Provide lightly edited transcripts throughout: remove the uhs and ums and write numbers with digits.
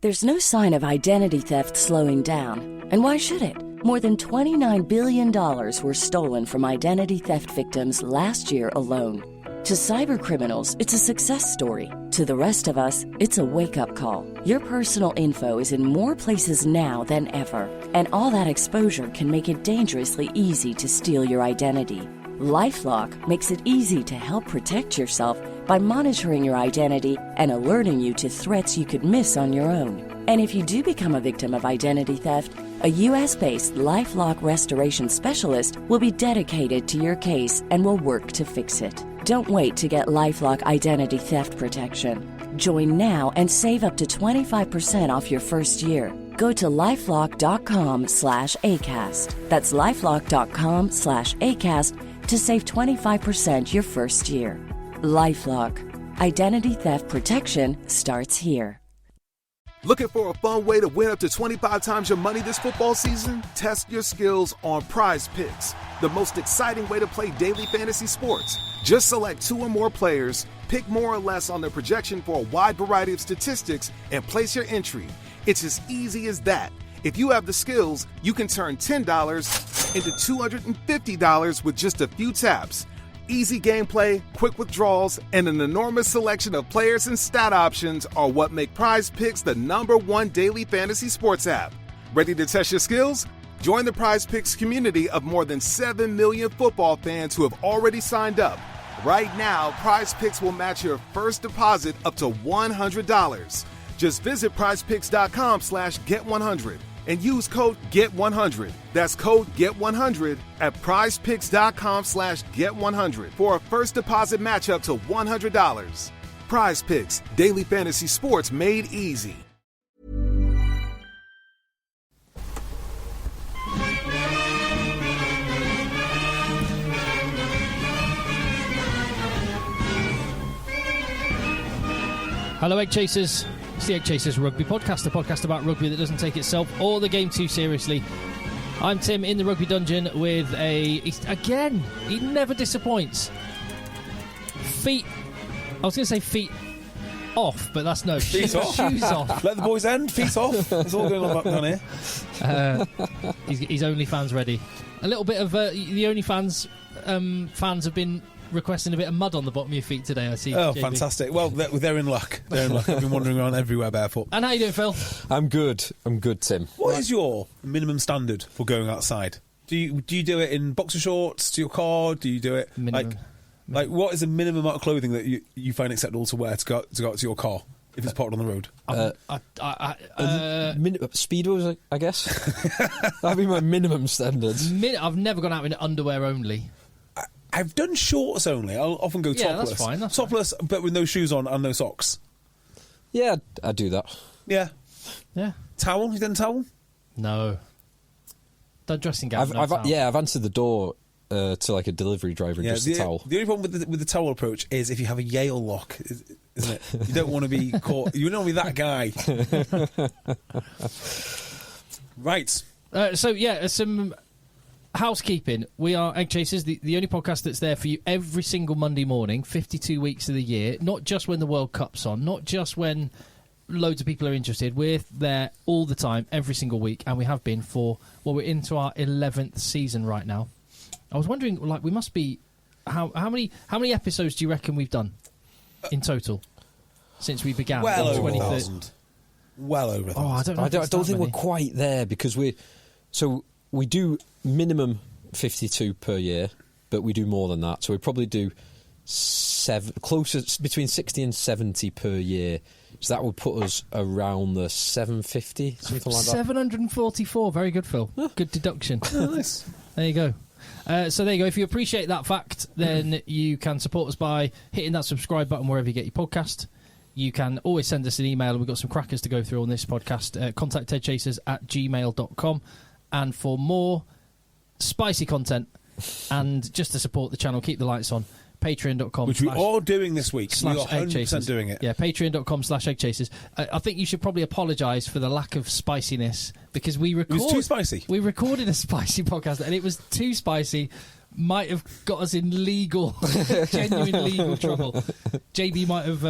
There's no sign of identity theft slowing down. And why should it? More than $29 billion were stolen from identity theft victims last year alone. To cybercriminals, it's a success story. To the rest of us, it's a wake-up call. Your personal info is in more places now than ever. And all that exposure can make it dangerously easy to steal your identity. LifeLock makes it easy to help protect yourself by monitoring your identity and alerting you to threats you could miss on your own. And if you do become a victim of identity theft, a U.S.-based LifeLock restoration specialist will be dedicated to your case and will work to fix it. Don't wait to get LifeLock identity theft protection. Join now and save up to 25% off your first year. Go to LifeLock.com/ACAST. That's LifeLock.com/ACAST to save 25% your first year. LifeLock. Identity theft protection starts here. Looking for a fun way to win up to 25 times your money this football season? Test your skills on Prize Picks, the most exciting way to play daily fantasy sports. Just select 2 or more players, pick more or less on their projection for a wide variety of statistics, and place your entry. It's as easy as that. If you have the skills, you can turn $10 into $250 with just a few taps. Easy gameplay, quick withdrawals, and an enormous selection of players and stat options are what make Prize Picks the #1 daily fantasy sports app. Ready to test your skills? Join the Prize Picks community of more than 7 million football fans who have already signed up. Right now, Prize Picks will match your first deposit up to $100. Just visit prizepicks.com/get100 and use code GET100. That's code GET100 at prizepicks.com/get100 for a first deposit match up to $100. Prize Picks, daily fantasy sports made easy. Hello, EggChasers. It's the EggChasers Rugby Podcast, a podcast about rugby that doesn't take itself or the game too seriously. I'm Tim in the Rugby Dungeon with he never disappoints. Feet off, but that's no. Feet off. Shoes off. Let the boys end, feet off. That's all going on down here. He's OnlyFans ready. A little bit of the OnlyFans fans have been requesting a bit of mud on the bottom of your feet today, I see. Oh, JB. Fantastic. Well, they're in luck. I've been wandering around everywhere barefoot. And how you doing, Phil? I'm good, Tim. What is your minimum standard for going outside? Do you do it in boxer shorts to your car? Do you do it like what is the minimum amount of clothing that you find acceptable to wear to go out to your car if it's parked on the road? Speedos, I guess. That'd be my minimum standards. I've never gone out in underwear only. I've done shorts only. I'll often go topless. That's fine. Topless, but with no shoes on and no socks. Yeah, I do that. Yeah. Towel? You done towel? No. Don't dressing gown. I've answered the door to like a delivery driver and just a towel. The only problem with the towel approach is if you have a Yale lock, isn't it? You don't want to be caught. You don't want to be that guy. Right. Some housekeeping. We are EggChasers, the only podcast that's there for you every single Monday morning, 52 weeks of the year, not just when the World Cup's on, not just when loads of people are interested. We're there all the time, every single week, and we have been we're into our 11th season right now. I was wondering, we must be, how many episodes do you reckon we've done in total since we began? Well over 1,000. Well over 1,000. Oh, I don't think we're quite there because we do minimum 52 per year, but we do more than that. So we probably do between 60 and 70 per year. So that would put us around the 750, something like that. 744. Very good, Phil. Good deduction. Nice. There you go. So there you go. If you appreciate that fact, then you can support us by hitting that subscribe button wherever you get your podcast. You can always send us an email, and we've got some crackers to go through on this podcast. Contact eggchasers@gmail.com. And for more spicy content and just to support the channel, keep the lights on, patreon.com. Which we are doing this week. We are 100% doing it. Yeah, patreon.com/EggChasers. I think you should probably apologise for the lack of spiciness because it was too spicy. We recorded a spicy podcast and it was too spicy. Might have got us in genuine legal trouble. JB might have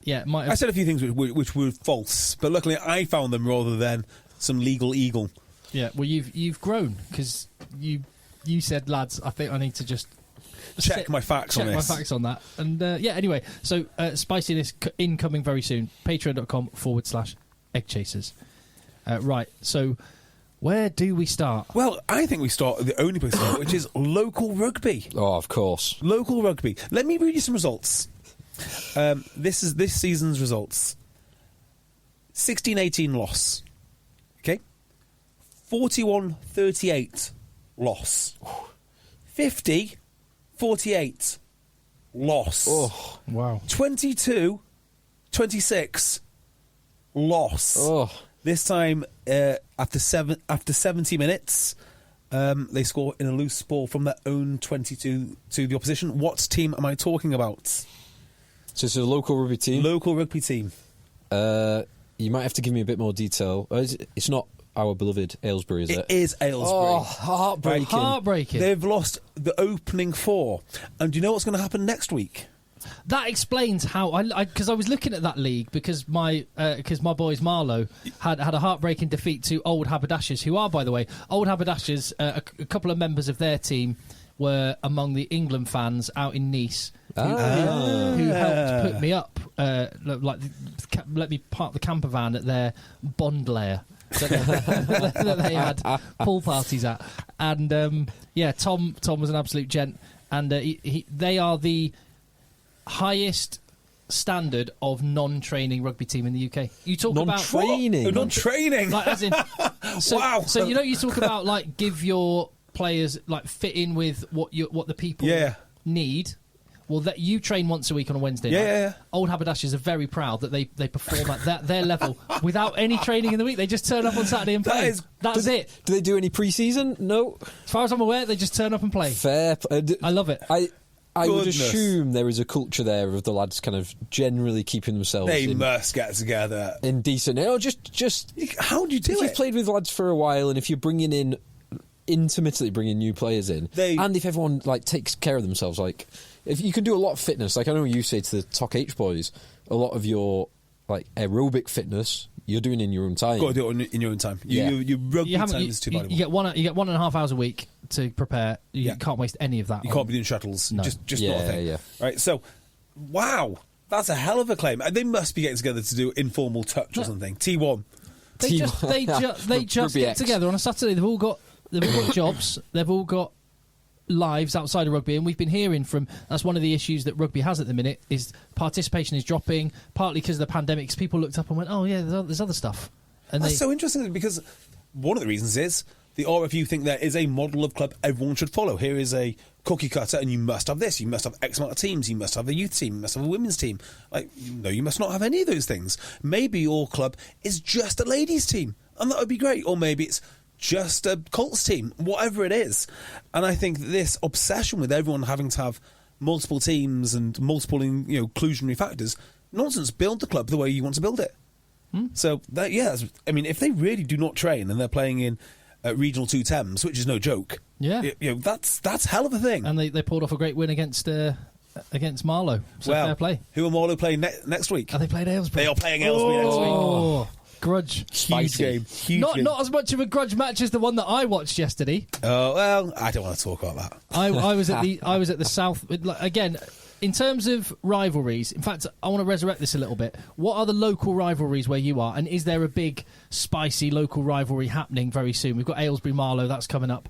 Yeah, might have. I said a few things which were false, but luckily I found them rather than some legal eagle. Yeah, well, you've grown because you said, lads, I think I need to just check my facts on this. Check my facts on that. And anyway, so spiciness incoming very soon. Patreon.com/EggChasers. Right, so where do we start? Well, I think we start at the only place to start, which is local rugby. Oh, of course. Local rugby. Let me read you some results. This is this season's results. 16-18 loss. Okay. 41-38 loss. 50-48 loss. Oh, wow. 22-26 loss. oh. This time, after 70 minutes, they score in a loose ball from their own 22 to the opposition. What team am I talking about? So it's a local rugby team. Local rugby team. You might have to give me a bit more detail. It's not our beloved Aylesbury, is it? It is Aylesbury. Oh, heartbreaking. Heartbreaking. They've lost the opening 4. And do you know what's going to happen next week? That explains how because I was looking at that league because my boys Marlow had a heartbreaking defeat to Old Haberdashers, who are, by the way, Old Haberdashers. A couple of members of their team were among the England fans out in Nice who helped put me up, let me park the camper van at their Bond lair that they had pool parties at, and Tom was an absolute gent, and they are the highest standard of non-training rugby team in the UK. You talk non-training. about Non-training. like, as in, so, Wow. So you talk about like give your players like fit in with what the people need. Well, that you train once a week on a Wednesday night. Yeah. Old Haberdashers are very proud that they perform at their level without any training in the week. They just turn up on Saturday and play. That's it. Do they do any pre-season? No. As far as I'm aware, they just turn up and play. Fair. I love it. I would Goodness. assume there is a culture there of the lads kind of generally keeping themselves They must get together. in decent. Just How do you do if it? you've played with lads for a while and if you're intermittently bringing new players in, and if everyone like takes care of themselves, like if you can do a lot of fitness, like I know you say to the Talk H boys, a lot of your like aerobic fitness you're doing in your own time. Got to do it in your own time. Your rugby time is too valuable. You get 1.5 hours a week to prepare. You can't waste any of that. You can't be doing shuttles. No. Just not a thing. Yeah. Right. So, wow, that's a hell of a claim. They must be getting together to do informal touch or something. T1. They just Rugby get X. together on a Saturday. They've all got jobs. They've all got lives outside of rugby, and we've been hearing from that's one of the issues that rugby has at the minute is participation is dropping, partly because of the pandemic. Because people looked up and went, "Oh yeah, there's other stuff." And That's so interesting because one of the reasons is the RFU think there is a model of club everyone should follow. Here is a cookie cutter, and you must have this. You must have X amount of teams. You must have a youth team. You must have a women's team. Like, no, you must not have any of those things. Maybe your club is just a ladies' team, and that would be great. Or maybe it's just a Colts team, whatever it is. And I think this obsession with everyone having to have multiple teams and multiple, inclusionary factors, nonsense. Build the club the way you want to build it. So if they really do not train and they're playing in regional 2 Thames, which is no joke, that's hell of a thing. And they pulled off a great win against Marlow. So fair play. Who are Marlow playing next week? Are they playing Aylesbury? They are playing Aylesbury next week. Oh, Grudge. Huge game. Huge game. Not as much of a Grudge match as the one that I watched yesterday. Oh well, I don't want to talk about that. I was at the South again. In terms of rivalries, in fact, I want to resurrect this a little bit. What are the local rivalries where you are, and is there a big, spicy local rivalry happening very soon? We've got Aylesbury Marlow, that's coming up,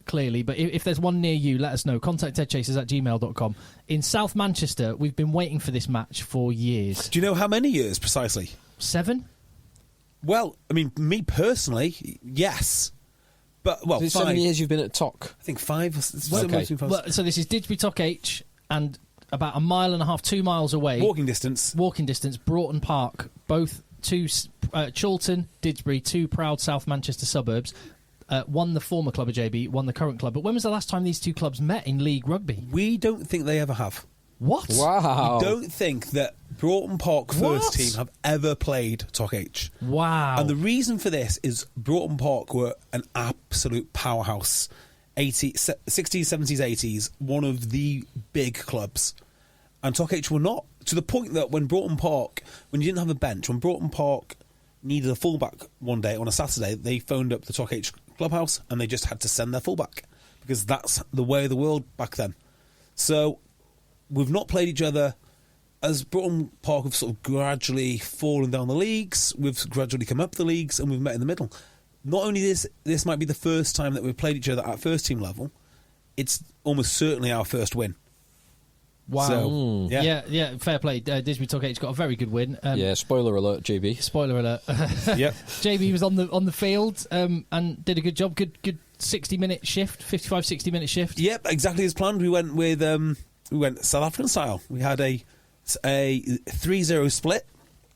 clearly. But if there's one near you, let us know. Contact eggchasers@gmail.com. In South Manchester, we've been waiting for this match for years. Do you know how many years precisely? 7? Well, I mean, me personally, yes. But, Is it 7 years you've been at TOC? I think 5. Okay. Well, so this is Didsbury Talk H, and about 1.5 miles, 2 miles away. Walking distance, Broughton Park, both two, Chorlton, Didsbury, 2 proud South Manchester suburbs. One the former club of JB, one the current club. But when was the last time these two clubs met in League Rugby? We don't think they ever have. What? Wow. We don't think that Broughton Park first team have ever played Talk H. Wow. And the reason for this is Broughton Park were an absolute powerhouse. 60s, 70s, 80s, one of the big clubs. And Talk H were not. to the point that when you didn't have a bench, when Broughton Park needed a fullback one day on a Saturday, they phoned up the Talk H clubhouse and they just had to send their fullback because that's the way of the world back then. So we've not played each other. As Broughton Park have sort of gradually fallen down the leagues, we've gradually come up the leagues and we've met in the middle. Not only this might be the first time that we've played each other at first team level, it's almost certainly our first win. Wow. So, yeah, fair play. Disbury Talk H got a very good win. Spoiler alert, JB. Spoiler alert. Yep. JB was on the field and did a good job. Good 60-minute shift, 60-minute shift. Yep, exactly as planned. We went South African style. We had a 3-0 split.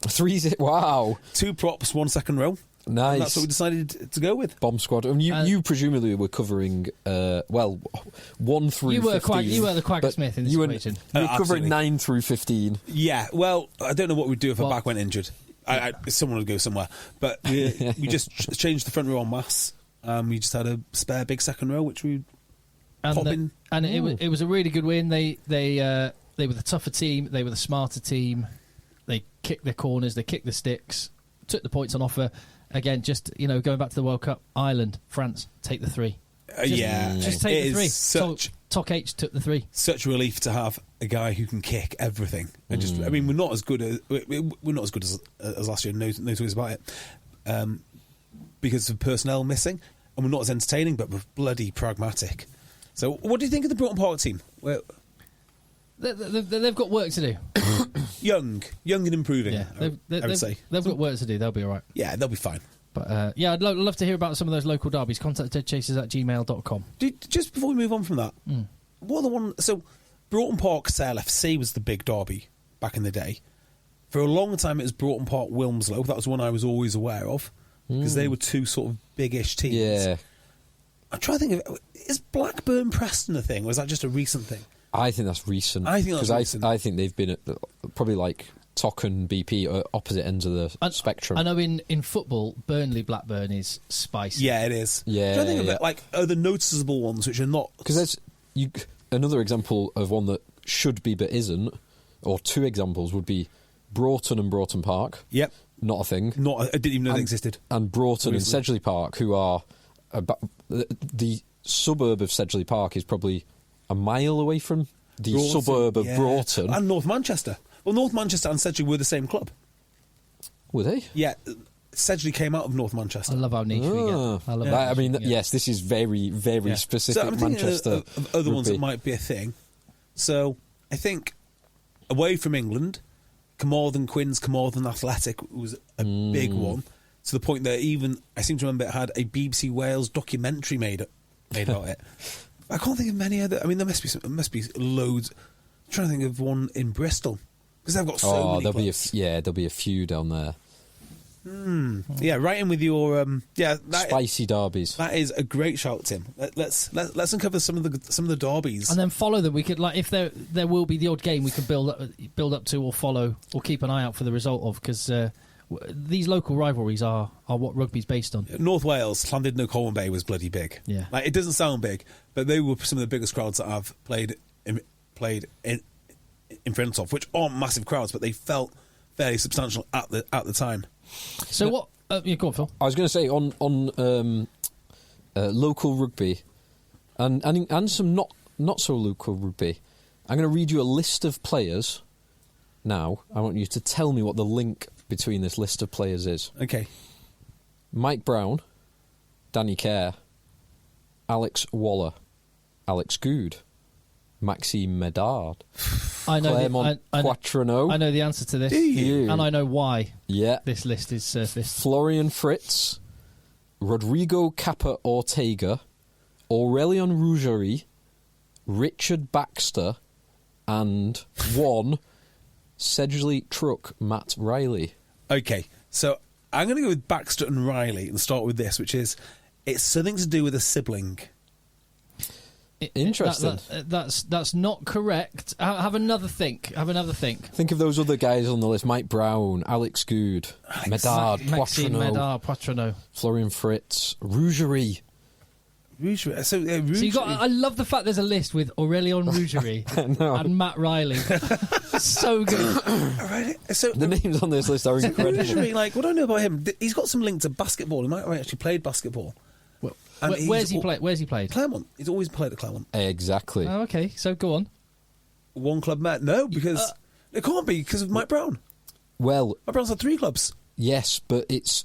3-0, wow. 2 props, 1 second row. Nice. And that's what we decided to go with. Bomb squad. I mean, you presumably were covering 1 through you were 15. You were the Quagga Smith in this situation. You were covering 9 through 15. Yeah. Well, I don't know what we'd do if our back went injured. Someone would go somewhere. But we just changed the front row en masse. We just had a spare big second row, which we pop in. And it was a really good win. They were the tougher team. They were the smarter team. They kicked their corners. They kicked the sticks. Took the points on offer. Again, just going back to the World Cup, Ireland, France, take the 3. Just take the 3. Talk H took the 3. Such a relief to have a guy who can kick everything. And we're not as good as last year. No twos about it. Because of personnel missing, and we're not as entertaining, but we're bloody pragmatic. So, what do you think of the Broughton Park team? Well, they've got work to do. young and improving. Yeah, I would say they've got work to do. They'll be all right. Yeah, they'll be fine. But I'd love to hear about some of those local derbies. Contact eggchasers@gmail.com. Just before we move on from that, what are the one? So, Broughton Park Sale FC was the big derby back in the day. For a long time, it was Broughton Park Wilmslow. That was one I was always aware of because they were 2 sort of big-ish teams. Yeah. I'm trying to think of, is Blackburn Preston a thing, or is that just a recent thing? I think that's recent. I think that's recent. I think they've been at probably like Toc and BP, opposite ends of the spectrum. I know in football, Burnley-Blackburn is spicy. Yeah, it is. Yeah. I'm trying to think of it, like, are the noticeable ones which are not... Because there's another example of one that should be but isn't, or 2 examples would be Broughton and Broughton Park. Yep. Not a thing. I didn't even know they existed. And Broughton and Sedgley Park, who are... the suburb of Sedgley Park is probably a mile away from the suburb of Broughton. And North Manchester. Well, North Manchester and Sedgley were the same club. Were they? Yeah. Sedgley came out of North Manchester. I love how niche we get. I love that. I mean, yes, this is very, very specific. So I'm Manchester of other ones that might be a thing. So I think away from England, Carmarthen Quins, Carmarthen Athletic was a big one, to the point that even I seem to remember it had a BBC Wales documentary made about it. I can't think of many other. I mean, there must be loads. I'm trying to think of one in Bristol because they've got so many. There'll be a few down there. Yeah, right in with your spicy derbies. That is a great shout, Tim. Let's uncover some of the derbies and then follow them. We could, like, if there will be the odd game we can build up to or follow or keep an eye out for the result of, because these local rivalries are what rugby's based on. North Wales, Llandudno Colwyn Bay was bloody big. Yeah, like, it doesn't sound big, but they were some of the biggest crowds that I've played in front of, which aren't massive crowds, but they felt fairly substantial at the time. So what? Go on, Phil. I was going to say on local rugby and some not so local rugby. I'm going to read you a list of players. Now I want you to tell me what the link between this list of players is. Okay. Mike Brown, Danny Kerr, Alex Waller, Alex Good, Maxime Medard, Clermont Poitrenaud. I know the answer to this. Do you? And I know why this list is surfaced. Florian Fritz, Rodrigo Capa Ortega, Aurelian Rougerie, Richard Baxter, and one Sedgley Truck Matt Riley. Okay, so I'm going to go with Baxter and Riley and start with this, which is it's something to do with a sibling. Interesting. That's not correct. Have another think. Think of those other guys on the list: Mike Brown, Alex Good, Medard, Poitrenaud, Florian Fritz, Rougerie. Rougerie. So So you got. I love the fact there's a list with Aurélien Rougerie and Matt Riley. So good. Right. So the names on this list are incredible. Rougerie, like, what do I know about him? He's got some link to basketball. He might have actually played basketball. Well, where's he played? Where's he played? Claremont. He's always played at Claremont. Exactly. Oh, okay. So go on. One club met. No, because it can't be because of Mike Brown. Well, Mike Brown's had 3 clubs. Yes, but it's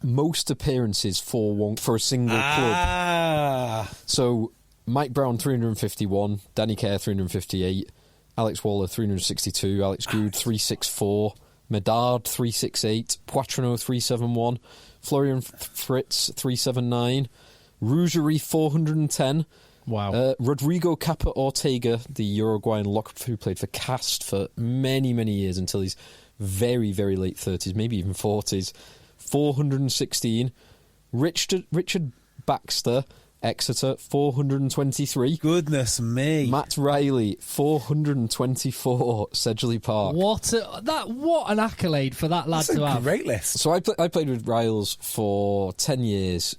most appearances for a single club. So Mike Brown 351, Danny Kerr 358, Alex Waller 362, Alex Good 364, Medard 368, Poitrenaud 371, Florian Fritz 379, Rougerie 410. Wow. Rodrigo Capa Ortega, the Uruguayan lock who played for Cast for many, many years until his very, very late 30s, maybe even 40s. 416. Richard Baxter, Exeter, 423. Goodness me. Matt Riley, 424, Sedgley Park. What an accolade for that lad That's to a have. great list. So I played with Riles for 10 years.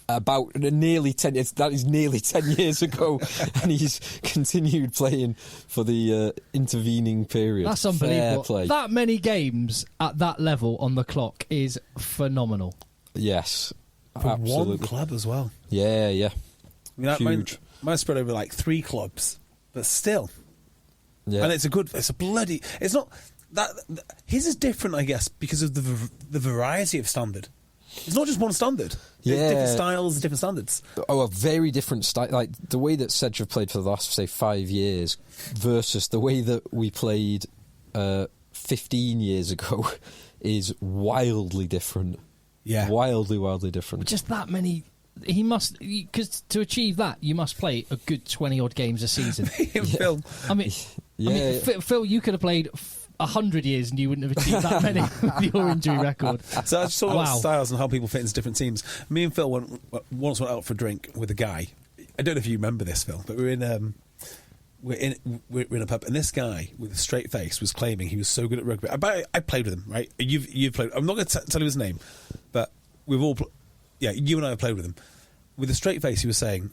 About nearly 10 years. That is nearly 10 years ago, and he's continued playing for the intervening period. That's unbelievable. Fair play. That many games at that level on the clock is phenomenal. Yes, For absolutely. one club as well. Yeah. I mean, Huge. Mine spread over like 3 clubs, but still. Yeah. And it's not that his is different, I guess, because of the variety of standard. It's not just one standard. There's different styles, different standards. Oh, a very different style. Like the way that Sedge have played for the last, say, 5 years versus the way that we played 15 years ago is wildly different. Yeah. Wildly different. Just that many. He must, because to achieve that, you must play a good 20 odd games a season. Phil. Phil, you could have played 100 years and you wouldn't have achieved that many with your injury record. So I just talk about styles and how people fit into different teams. Me and Phil once went out for a drink with a guy. I don't know if you remember this, Phil, but we're in a pub, and this guy with a straight face was claiming he was so good at rugby. I played with him, right? You've played. I'm not going to tell you his name, but we've all. You and I have played with him. With a straight face, he was saying,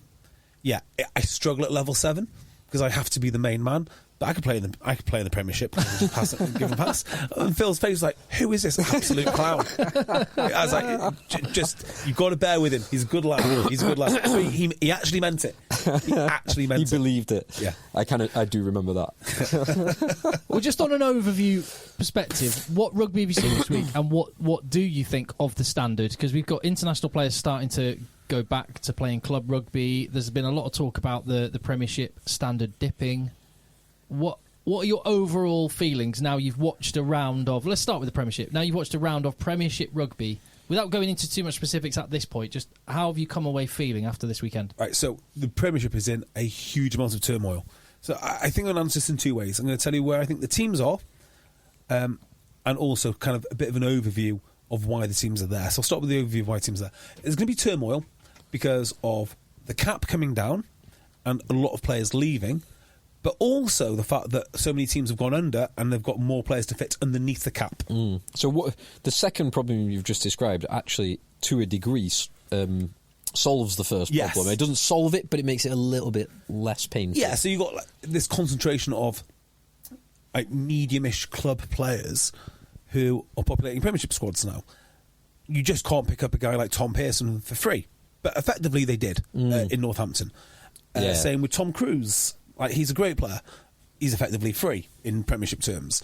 "Yeah, I struggle at level 7 because I have to be the main man." But I could play in the Premiership. Give him a pass. And Phil's face was like, "Who is this absolute clown?" I was like, "Just you've got to bear with him. He's a good lad. He's a good lad." He actually meant it. He believed it. Yeah, I do remember that. Well, just on an overview perspective, what rugby have you seen this week, and what do you think of the standard? Because we've got international players starting to go back to playing club rugby. There's been a lot of talk about the Premiership standard dipping. What are your overall feelings now you've watched a round of... Let's start with the Premiership. Now you've watched a round of Premiership rugby. Without going into too much specifics at this point, just how have you come away feeling after this weekend? Right, so the Premiership is in a huge amount of turmoil. So I think I'm going to answer this in 2 ways. I'm going to tell you where I think the teams are, and also kind of a bit of an overview of why the teams are there. So I'll start with the overview of why teams are there. There's going to be turmoil because of the cap coming down and a lot of players leaving, but also the fact that so many teams have gone under and they've got more players to fit underneath the cap. So what the second problem you've just described actually, to a degree, solves the first problem. It doesn't solve it, but it makes it a little bit less painful. Yeah, so you've got this concentration of medium-ish club players who are populating Premiership squads now. You just can't pick up a guy like Tom Pearson for free. But effectively they did in Northampton. Same with Tom Cruise. He's a great player. He's effectively free in Premiership terms.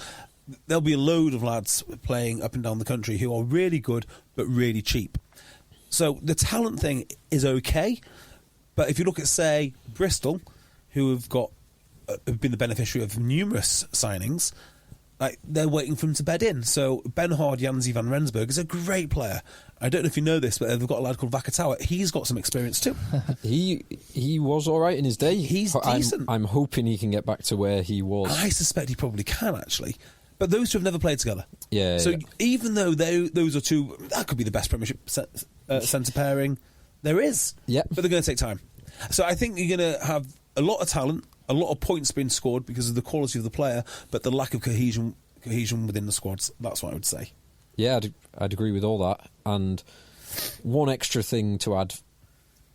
There'll be a load of lads playing up and down the country who are really good but really cheap. So the talent thing is okay, but if you look at, say, Bristol, who have been the beneficiary of numerous signings, they're waiting for him to bed in. So Benhard Janzi van Rensburg is a great player. I don't know if you know this, but they've got a lad called Vakatawa. He's got some experience too. He was all right in his day. He's decent. I'm hoping he can get back to where he was. I suspect he probably can, actually. But those two have never played together. Yeah. So even though those are two, that could be the best Premiership centre pairing there is. Yeah. But they're going to take time. So I think you're going to have a lot of talent, a lot of points being scored because of the quality of the player, but the lack of cohesion within the squads. That's what I would say. Yeah, I'd agree with all that. And one extra thing to add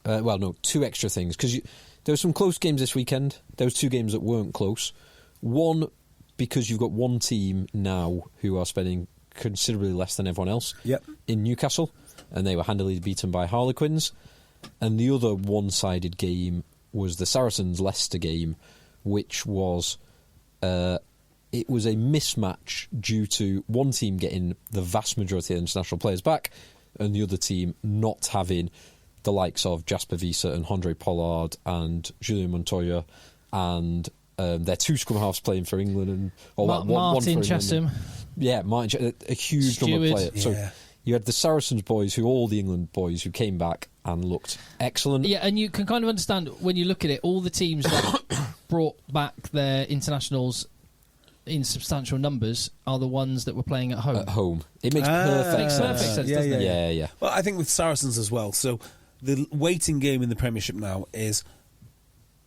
two extra things, because there were some close games this weekend. There was 2 games that weren't close. One, because you've got one team now who are spending considerably less than everyone else in Newcastle, and they were handily beaten by Harlequins. And the other one-sided game was the Saracens-Leicester game, which was it was a mismatch due to one team getting the vast majority of international players back and the other team not having the likes of Jasper Wiese and Andre Pollard and Julien Montoya and their 2 scrum halves playing for England and Martin Chesham. Yeah, Martin, a huge number of players. So you had the Saracens boys, all the England boys who came back and looked excellent. Yeah, and you can kind of understand when you look at it, all the teams that brought back their internationals in substantial numbers are the ones that were playing at home. At home. It makes perfect sense. Doesn't it? Yeah. Well, I think with Saracens as well, so the waiting game in the Premiership now is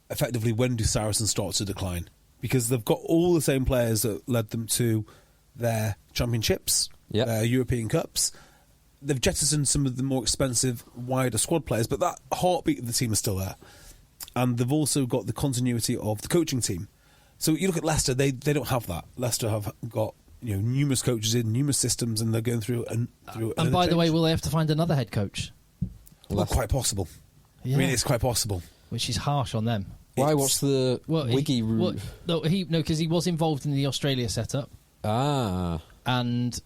effectively when do Saracens start to decline? Because they've got all the same players that led them to their championships, their European Cups. They've jettisoned some of the more expensive, wider squad players, but that heartbeat of the team is still there. And they've also got the continuity of the coaching team. So you look at Leicester, they don't have that. Leicester have got numerous coaches in, numerous systems, and they're going through and by the way, will they have to find another head coach? Well, quite possible. Yeah. I mean, it's quite possible. Which is harsh on them. Why? What's the Wiggy route? Because he was involved in the Australia setup. And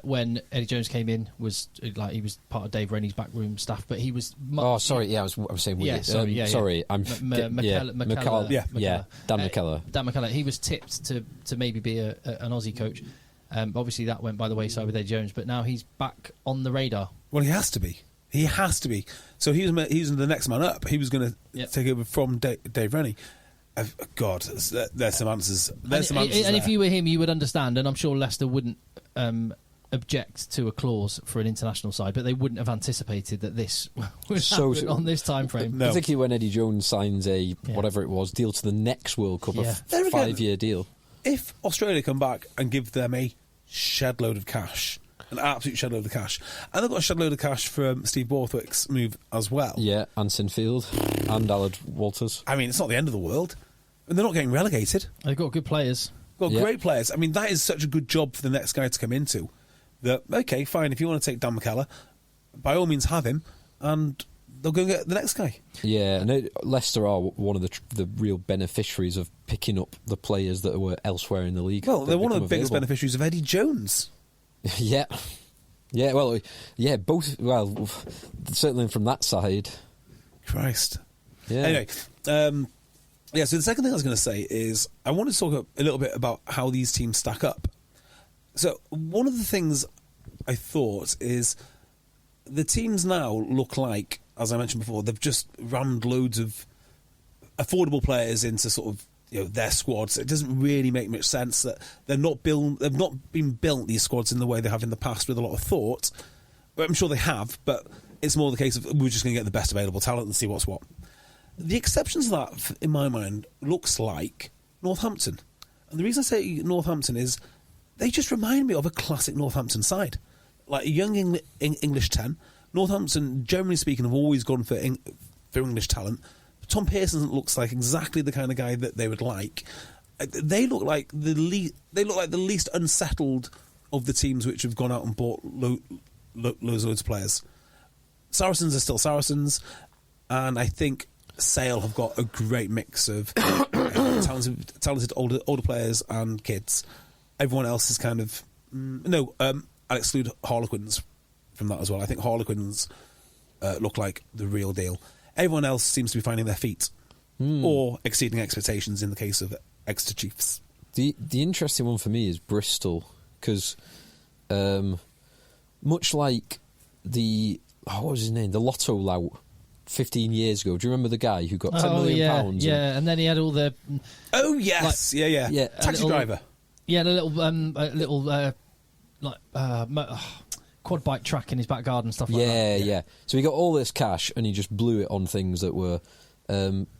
when Eddie Jones came in, he was part of Dave Rennie's backroom staff, but he was. I was saying Wiggy. I'm McKellar. Dan McKellar. Dan McKellar. He was tipped to maybe be an Aussie coach. Obviously, that went by the wayside with Eddie Jones, but now he's back on the radar. Well, he has to be. He has to be. So he was the next man up. He was going to take over from Dave Rennie. God, there's some answers. And if you were him, you would understand, and I'm sure Leicester wouldn't object to a clause for an international side, but they wouldn't have anticipated that this would happen on this time frame. No. Particularly when Eddie Jones signs a whatever it was deal to the next World Cup, a 5-year deal. If Australia come back and give them a shed load of cash, an absolute shed load of cash, and they've got a shed load of cash from Steve Borthwick's move as well. Yeah, Anson Field and Allard Walters. I mean, it's not the end of the world, and they're not getting relegated. They've got good players. Great players. I mean, that is such a good job for the next guy to come into. That, okay, fine, if you want to take Dan McKellar, by all means have him, and they'll go get the next guy. Yeah, and Leicester are one of the real beneficiaries of picking up the players that were elsewhere in the league. Well, they're one of the biggest beneficiaries of Eddie Jones. Yeah. Both, well, certainly from that side. Christ. Yeah. Anyway, so the second thing I was going to say is I want to talk a little bit about how these teams stack up. So one of the things I thought is the teams now look like, as I mentioned before, they've just rammed loads of affordable players into sort of their squads. It doesn't really make much sense that they've not been built, these squads, in the way they have in the past with a lot of thought. But I'm sure they have, but it's more the case of we're just going to get the best available talent and see what's what. The exceptions to that, in my mind, looks like Northampton. And the reason I say Northampton is they just remind me of a classic Northampton side. Like a young English 10. Northampton, generally speaking, have always gone for English talent. Tom Pearson looks like exactly the kind of guy that they would like. They look like the least unsettled of the teams which have gone out and bought loads of players. Saracens are still Saracens, and I think Sale have got a great mix of talented older players and kids. Everyone else is kind of I'll exclude Harlequins from that as well. I think Harlequins look like the real deal. Everyone else seems to be finding their feet or exceeding expectations in the case of Exeter Chiefs. The interesting one for me is Bristol, because much like what was his name? The Lotto Lout 15 years ago. Do you remember the guy who got £10 million? Yeah, and then he had all the... Oh, yes! Yeah. Taxi driver. Yeah, a little quad bike track in his back garden, stuff like that. Yeah. So he got all this cash and he just blew it on things that were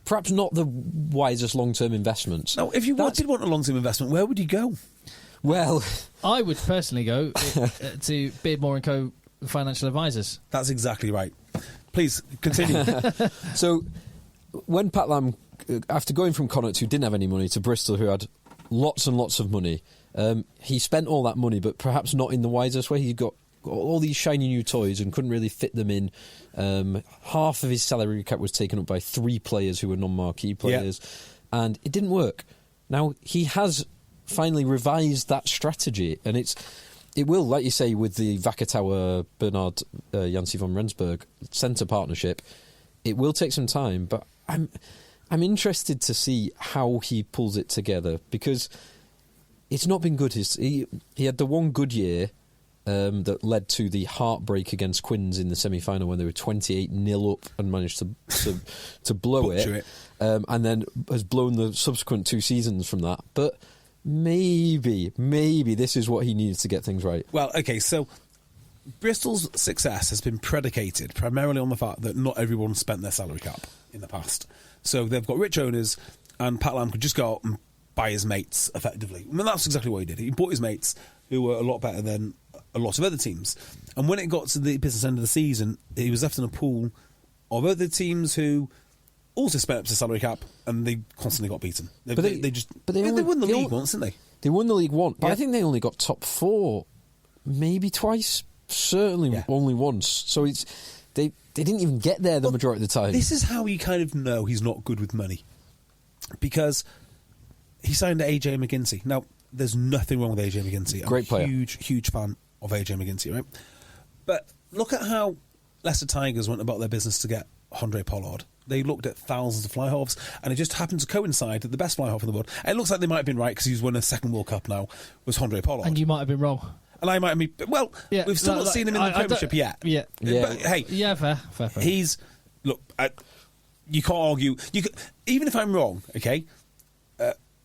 perhaps not the wisest long-term investments. Now, if you did want a long-term investment, where would you go? Well... I would personally go to Beardmore & Co. Financial Advisors. That's exactly right. Please, continue. So, when Pat Lam, after going from Connacht, who didn't have any money, to Bristol, who had lots and lots of money, he spent all that money, but perhaps not in the wisest way. He got all these shiny new toys and couldn't really fit them in. Half of his salary cap was taken up by 3 players who were non-marquee players, and it didn't work. Now, he has finally revised that strategy, and it will, like you say, with the Vakatawa, Bernard, Jansi van Rensburg centre partnership, it will take some time, but I'm interested to see how he pulls it together, because it's not been good. He had the one good year that led to the heartbreak against Quins in the semi-final when they were 28-0 up and managed to blow it. And then has blown the subsequent 2 seasons from that. But maybe this is what he needs to get things right. Well, okay, so Bristol's success has been predicated primarily on the fact that not everyone spent their salary cap in the past. So they've got rich owners, and Pat Lam could just go out and buy his mates, effectively. I mean, that's exactly what he did. He bought his mates, who were a lot better than a lot of other teams. And when it got to the business end of the season, he was left in a pool of other teams who also spent up to salary cap, and they constantly got beaten. They won the league once, didn't they? They won the league once, but I think they only got top 4, maybe twice, certainly only once. So they didn't even get there the majority of the time. This is how you kind of know he's not good with money, because he signed to AJ McGinty. Now, there's nothing wrong with AJ McGinty. Great player. Huge fan of AJ McGinty, right? But look at how Leicester Tigers went about their business to get Andre Pollard. They looked at thousands of fly-halves, and it just happened to coincide that the best fly-half in the world, and it looks like they might have been right because he's won a second World Cup now, was Andre Pollard. And you might have been wrong. And I might have been... Well, we've still not seen him in the Premiership yet. Yeah. But, hey... Yeah, fair. He's... Look, you can't argue... even if I'm wrong, okay...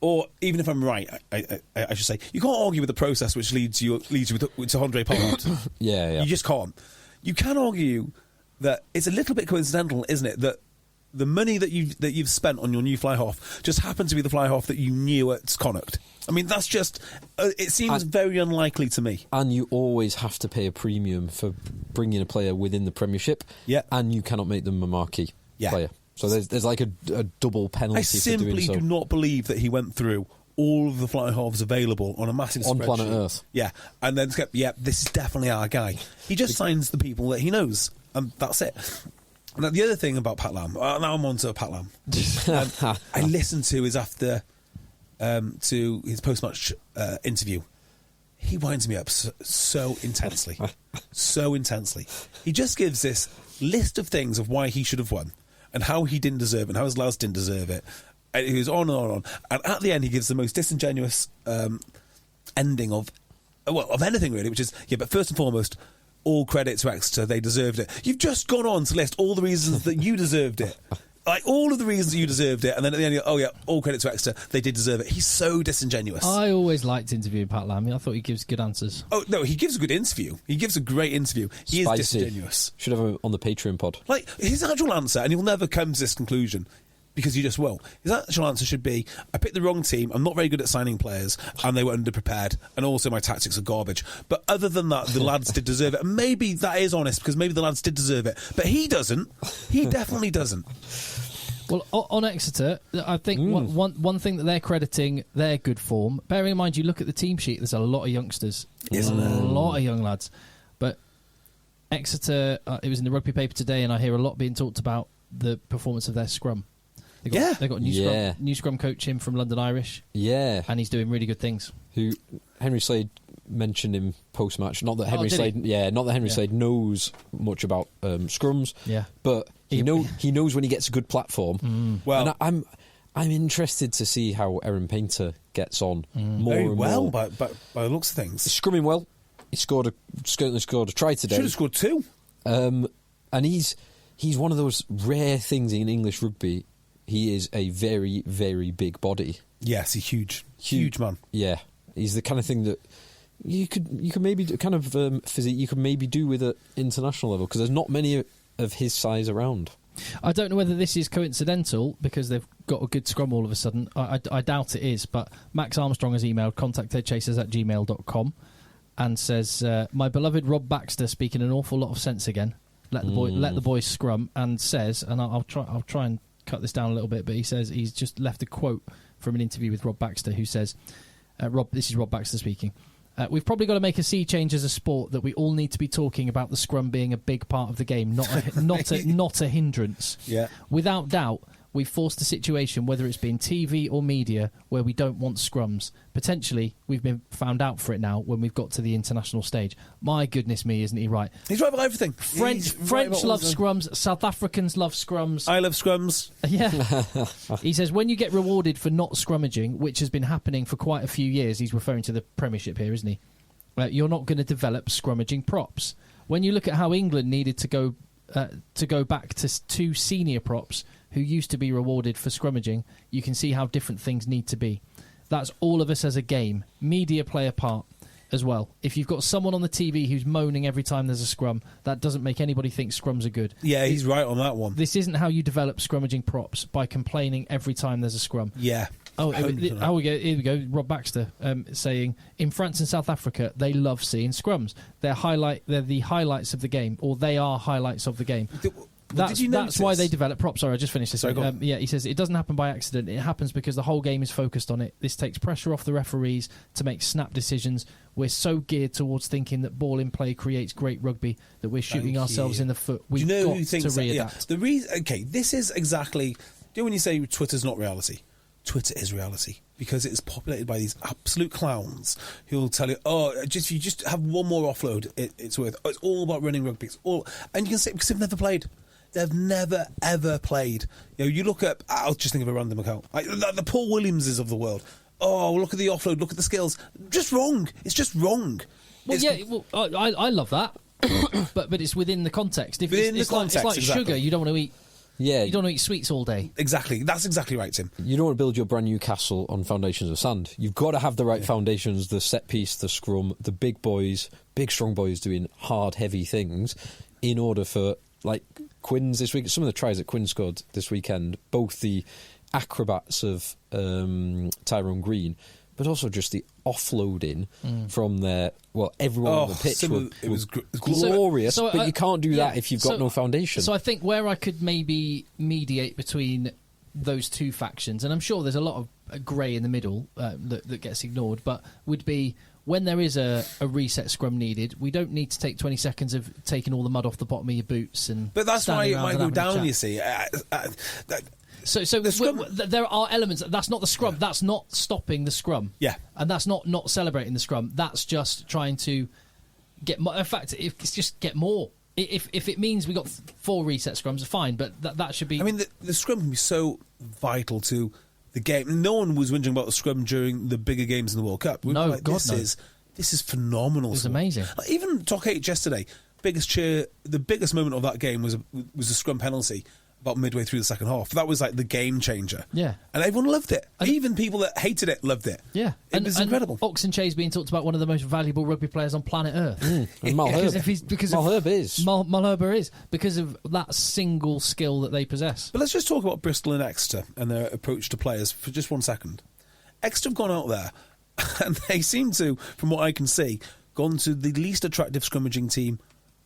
or even if I'm right, I should say, you can't argue with the process which leads you to Andre Pollard. Yeah. You just can't. You can argue that it's a little bit coincidental, isn't it, that the money that you've spent on your new fly half just happened to be the fly half that you knew at Connacht. I mean, that's just... it seems very unlikely to me. And you always have to pay a premium for bringing a player within the Premiership. Yeah. And you cannot make them a marquee player. So there's like a double penalty for doing so. I simply do not believe that he went through all of the fly halves available on a massive spreadsheet. On planet Earth. Yeah. And then, this is definitely our guy. He just signs the people that he knows. And that's it. Now, the other thing about Pat Lam... now I'm on to Pat Lam. I listened to his to his post-match interview. He winds me up so intensely. So intensely. He just gives this list of things of why he should have won, and how he didn't deserve it, and how his lads didn't deserve it. And he goes on and on and on. And at the end, he gives the most disingenuous ending of anything, really, which is, but first and foremost, all credit to Exeter, they deserved it. You've just gone on to list all the reasons that you deserved it. Like, all of the reasons you deserved it, and then at the end, all credit to Exeter, they did deserve it. He's so disingenuous. I always liked interviewing Pat Lam. I thought he gives good answers. Oh, no, he gives a good interview. He gives a great interview. He is disingenuous. Should have him on the Patreon pod. Like, his actual answer, and he'll never come to this conclusion, because you just will. His actual answer should be, I picked the wrong team, I'm not very good at signing players, and they were underprepared, and also my tactics are garbage. But other than that, the lads did deserve it. And maybe that is honest, because maybe the lads did deserve it. But he doesn't. He definitely doesn't. Well, on Exeter, I think one thing that they're crediting their good form, bearing in mind you look at the team sheet, there's a lot of youngsters. Isn't there? A lot of young lads. But Exeter, it was in the rugby paper today, and I hear a lot being talked about the performance of their scrum. They got a new scrum coach in from London Irish. Yeah. And he's doing really good things. Who Henry Slade mentioned him post-match. Not that Henry Slade knows much about scrums. Yeah. But he knows when he gets a good platform. Well, and I'm interested to see how Aaron Painter gets on more very and well more. by the looks of things. He's scrumming well. He certainly scored a try today. Should have scored 2. And he's one of those rare things in English rugby. He is a very, very big body. Yes, he's huge man. Yeah, he's the kind of thing that you could maybe kind of physique you could maybe do with at international level, because there's not many of his size around. I don't know whether this is coincidental because they've got a good scrum all of a sudden. I doubt it is, but Max Armstrong has emailed contact@eggchasers@gmail.com and says, my beloved Rob Baxter speaking an awful lot of sense again. let the boys scrum, and says, and I'll try and cut this down a little bit, but he says he's just left a quote from an interview with Rob Baxter, who says, this is Rob Baxter speaking. We've probably got to make a sea change as a sport that we all need to be talking about the scrum being a big part of the game, not a hindrance. Yeah. Without doubt, we've forced a situation, whether it's been TV or media, where we don't want scrums. Potentially, we've been found out for it now when we've got to the international stage. My goodness me, isn't he right? He's right about everything. French love scrums. South Africans love scrums. I love scrums. Yeah. He says, when you get rewarded for not scrummaging, which has been happening for quite a few years, he's referring to the Premiership here, isn't he? You're not going to develop scrummaging props. When you look at how England needed to go back to 2 senior props who used to be rewarded for scrummaging, you can see how different things need to be. That's all of us as a game. Media play a part as well. If you've got someone on the TV who's moaning every time there's a scrum, that doesn't make anybody think scrums are good. Yeah, he's right on that one. This isn't how you develop scrummaging props, by complaining every time there's a scrum. Yeah. Here we go. Rob Baxter saying, in France and South Africa, they love seeing scrums. They're the highlights of the game, or they are highlights of the game. That's why they develop props. Sorry, I just finished this. He says it doesn't happen by accident. It happens because the whole game is focused on it. This takes pressure off the referees to make snap decisions. We're so geared towards thinking that ball in play creates great rugby that we're shooting ourselves in the foot. We've got to readapt. The reason, this is exactly. Do you know when you say Twitter's not reality? Twitter is reality, because it's populated by these absolute clowns who will tell you, if you just have one more offload, it's worth. It's all about running rugby. And you can say, because they've never played. They've never, ever played. You look at, I'll just think of a random account, like the Paul Williamses of the world. Oh, look at the offload, look at the skills. Just wrong. It's just wrong. Well, I love that, but it's within the context. It's like exactly. sugar. You don't want to eat. Yeah, you don't want to eat sweets all day. Exactly. That's exactly right, Tim. You don't want to build your brand new castle on foundations of sand. You've got to have the right foundations, the set piece, the scrum, the big strong boys doing hard, heavy things in order for, like Quinn's this week, some of the tries that Quinn scored this weekend, both the acrobats of Tyrone Green, but also just the offloading from their, everyone on the pitch. It was glorious, but you can't do that if you've got no foundation. So I think where I could maybe mediate between those two factions, and I'm sure there's a lot of grey in the middle that gets ignored, but would be when there is a reset scrum needed, we don't need to take 20 seconds of taking all the mud off the bottom of your boots. But that's why it might go down, you see. So there are elements. That's not the scrum. Yeah. That's not stopping the scrum. Yeah. And that's not celebrating the scrum. That's just trying to get more. In fact, it's just get more. If it means we got 4 reset scrums, fine, but that should be... I mean, the scrum can be so vital to the game. No one was whinging about the scrum during the bigger games in the World Cup. This is phenomenal. It was amazing. Like, even Top 8 yesterday, the biggest moment of that game was a scrum penalty about midway through the second half. That was like the game changer. Yeah. And everyone loved it. Even people that hated it loved it. Yeah. It was incredible. Oxenchade's being talked about one of the most valuable rugby players on planet Earth. And Malherbe is. Because of that single skill that they possess. But let's just talk about Bristol and Exeter and their approach to players for just 1 second. Exeter have gone out there and they seem to, from what I can see, gone to the least attractive scrummaging team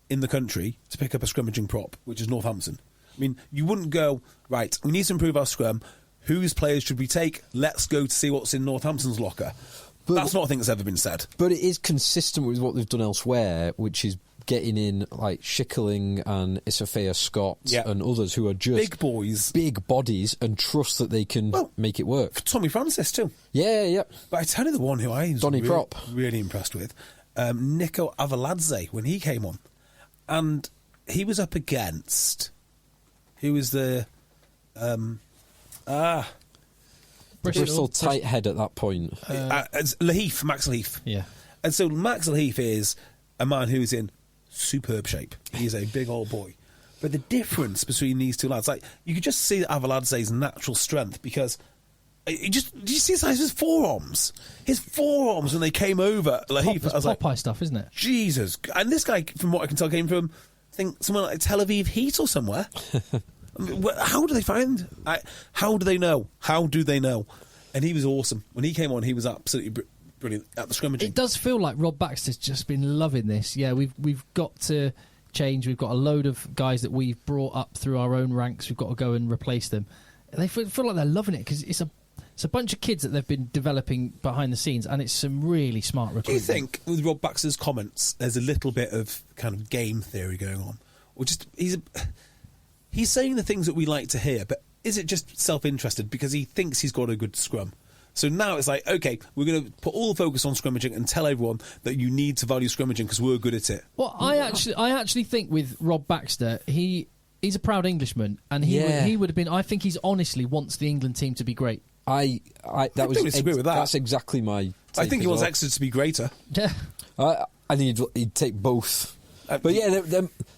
in the country to pick up a scrummaging prop, which is Northampton. I mean, you wouldn't go, right, we need to improve our scrum. Whose players should we take? Let's go to see what's in Northampton's locker. But that's not a thing that's ever been said. But it is consistent with what they've done elsewhere, which is getting in like Schickling and Isafea Scott and others who are just big boys, big bodies, and trust that they can make it work. Tommy Francis too. Yeah. But I tell you the one who I was really impressed with, Nico Avaladze, when he came on. And he was up against... Who was the... Bristol tight head at that point. Max Leaf. Yeah. And so Max Leaf is a man who's in superb shape. He's a big old boy. But the difference between these two lads, like, you could just see Avaladze's natural strength, because did you see the size of his forearms? His forearms when they came over. Leaf, it's Popeye stuff, isn't it? Jesus. And this guy, from what I can tell, came from, I think, somewhere like Tel Aviv Heat or somewhere. How do they find? How do they know? How do they know? And he was awesome. When he came on, he was absolutely brilliant at the scrimmaging. It does feel like Rob Baxter's just been loving this. Yeah, we've got to change. We've got a load of guys that we've brought up through our own ranks. We've got to go and replace them. They feel like they're loving it because it's a bunch of kids that they've been developing behind the scenes, and it's some really smart recruitment. Do you think, with Rob Baxter's comments, there's a little bit of kind of game theory going on? Or just he's saying the things that we like to hear, but is it just self-interested because he thinks he's got a good scrum? So now it's like, okay, we're going to put all the focus on scrummaging and tell everyone that you need to value scrummaging because we're good at it. Well, I actually think with Rob Baxter, he's a proud Englishman, and he would have been. I think he's honestly wants the England team to be great. I don't disagree with that. That's exactly my. I think he wants Exeter to be greater. Yeah, I think he'd take both. But yeah,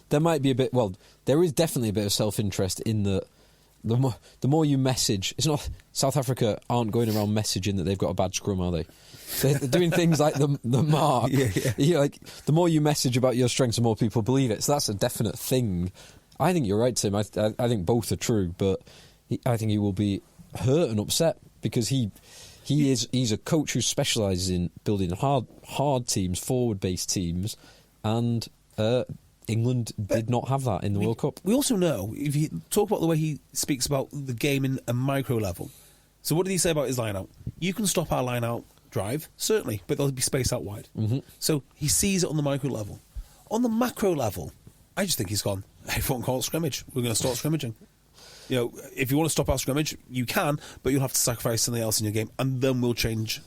there might be a bit. Well, there is definitely a bit of self-interest in the more you message. It's not South Africa aren't going around messaging that they've got a bad scrum, are they? They're doing things like the mark. Yeah. Like the more you message about your strengths, the more people believe it. So that's a definite thing. I think you're right, Tim. I think both are true, but I think he will be hurt and upset because he's a coach who specialises in building hard teams, forward-based teams, and England did not have that in the World Cup. We also know, if you talk about the way he speaks about the game in a micro level, so what did he say about his line-out? You can stop our line-out drive, certainly, but there'll be space out wide. Mm-hmm. So he sees it on the micro level. On the macro level, I just think he's gone, everyone can't scrimmage. We're going to start scrimmaging. You know, if you want to stop our scrimmage, you can, but you'll have to sacrifice something else in your game, and then we'll change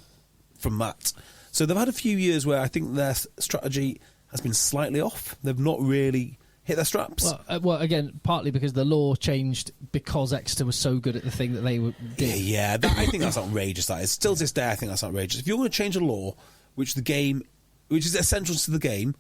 from that. So they've had a few years where I think their strategy has been slightly off. They've not really hit their straps. Well, again, partly because the law changed because Exeter was so good at the thing that they did. Yeah, I think that's outrageous. That is still to this day. I think that's outrageous. If you're going to change a law, which is essential to the game,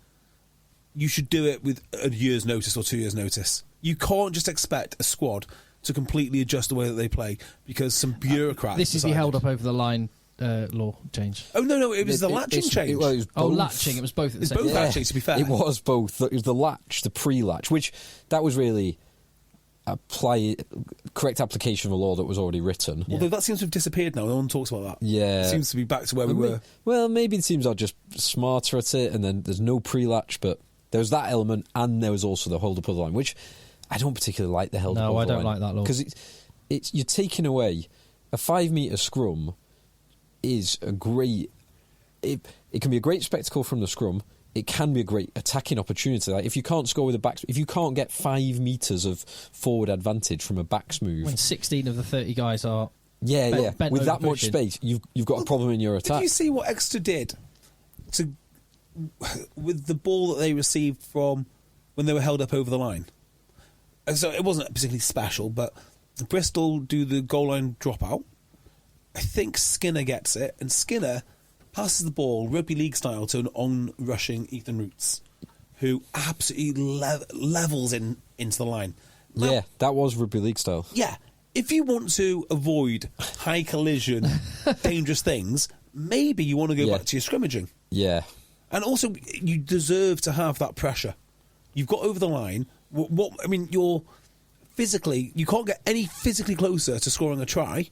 you should do it with a year's notice or 2 years' notice. You can't just expect a squad to completely adjust the way that they play because some bureaucrats. This is the held up over the line law change. Oh no, it was the latching change. Latching. It was both at the same time. Both actually, to be fair. It was both. It was the latch, the pre-latch, which that was really correct application of a law that was already written. Although that seems to have disappeared now. No one talks about that. Yeah. It seems to be back to where we were. Well, maybe the teams are just smarter at it, and then there's no pre-latch, but there was that element, and there was also the hold up of the line, which I don't particularly like the held up of the line. No, I don't like that law. Because it's you're taking away a 5 metre scrum is a great. It can be a great spectacle from the scrum. It can be a great attacking opportunity. Like if you can't score with a back, if you can't get 5 metres of forward advantage from a backs move, when 16 of the 30 guys are bent with that much space, you've got a problem in your attack. Did you see what Exeter did with the ball that they received from when they were held up over the line? So it wasn't particularly special, but Bristol do the goal line dropout. I think Skinner gets it, and Skinner passes the ball rugby league style to an on-rushing Ethan Roots, who absolutely levels into the line. Now, yeah, that was rugby league style. Yeah, if you want to avoid high collision, dangerous things, maybe you want to go back to your scrimmaging. Yeah. And also, you deserve to have that pressure. You've got over the line. You're physically, you can't get any physically closer to scoring a try.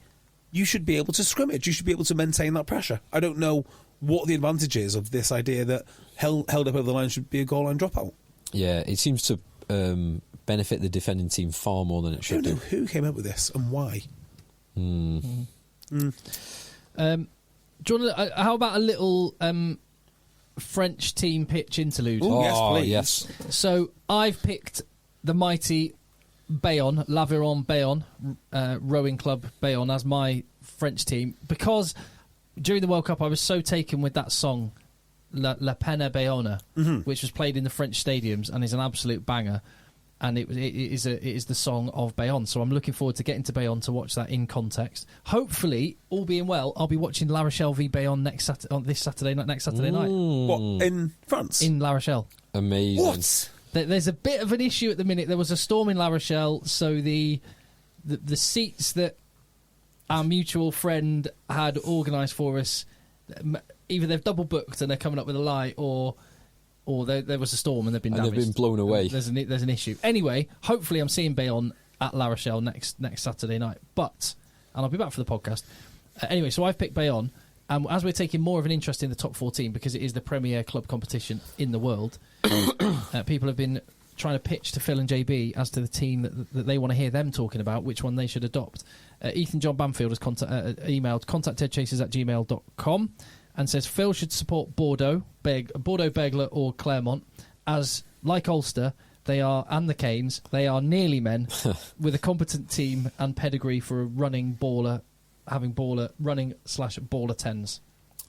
You should be able to scrimmage. You should be able to maintain that pressure. I don't know what the advantage is of this idea that held up over the line should be a goal line dropout. Yeah, it seems to benefit the defending team far more than it should do. I don't know who came up with this and why. Do you want to, how about a little French team pitch interlude? Ooh, yes, please. Yes. So I've picked the mighty Bayonne, L'Aviron Bayonne, rowing club Bayonne, as my French team because during the World Cup I was so taken with that song La Peine Bayonne, which was played in the French stadiums and is an absolute banger, and it is the song of Bayonne. So I'm looking forward to getting to Bayonne to watch that in context. Hopefully, all being well, I'll be watching La Rochelle v Bayonne next Saturday night. What, in France? In La Rochelle. Amazing. What? There's a bit of an issue at the minute. There was a storm in La Rochelle, so the seats that our mutual friend had organised for us, either they've double booked and they're coming up with a lie, or there was a storm and they've been damaged. They've been blown away. There's an issue. Anyway, hopefully I'm seeing Bayonne at La Rochelle next Saturday night. And I'll be back for the podcast. Anyway, so I've picked Bayonne. As we're taking more of an interest in the top 14 because it is the premier club competition in the world, people have been trying to pitch to Phil and JB as to the team that they want to hear them talking about, which one they should adopt. Ethan John Banfield has emailed contact@eggchasers@gmail.com and says Phil should support Bordeaux, Begler or Claremont, as, like Ulster, they are, and the Canes, they are nearly men with a competent team and pedigree for a running baller, running/baller 10s.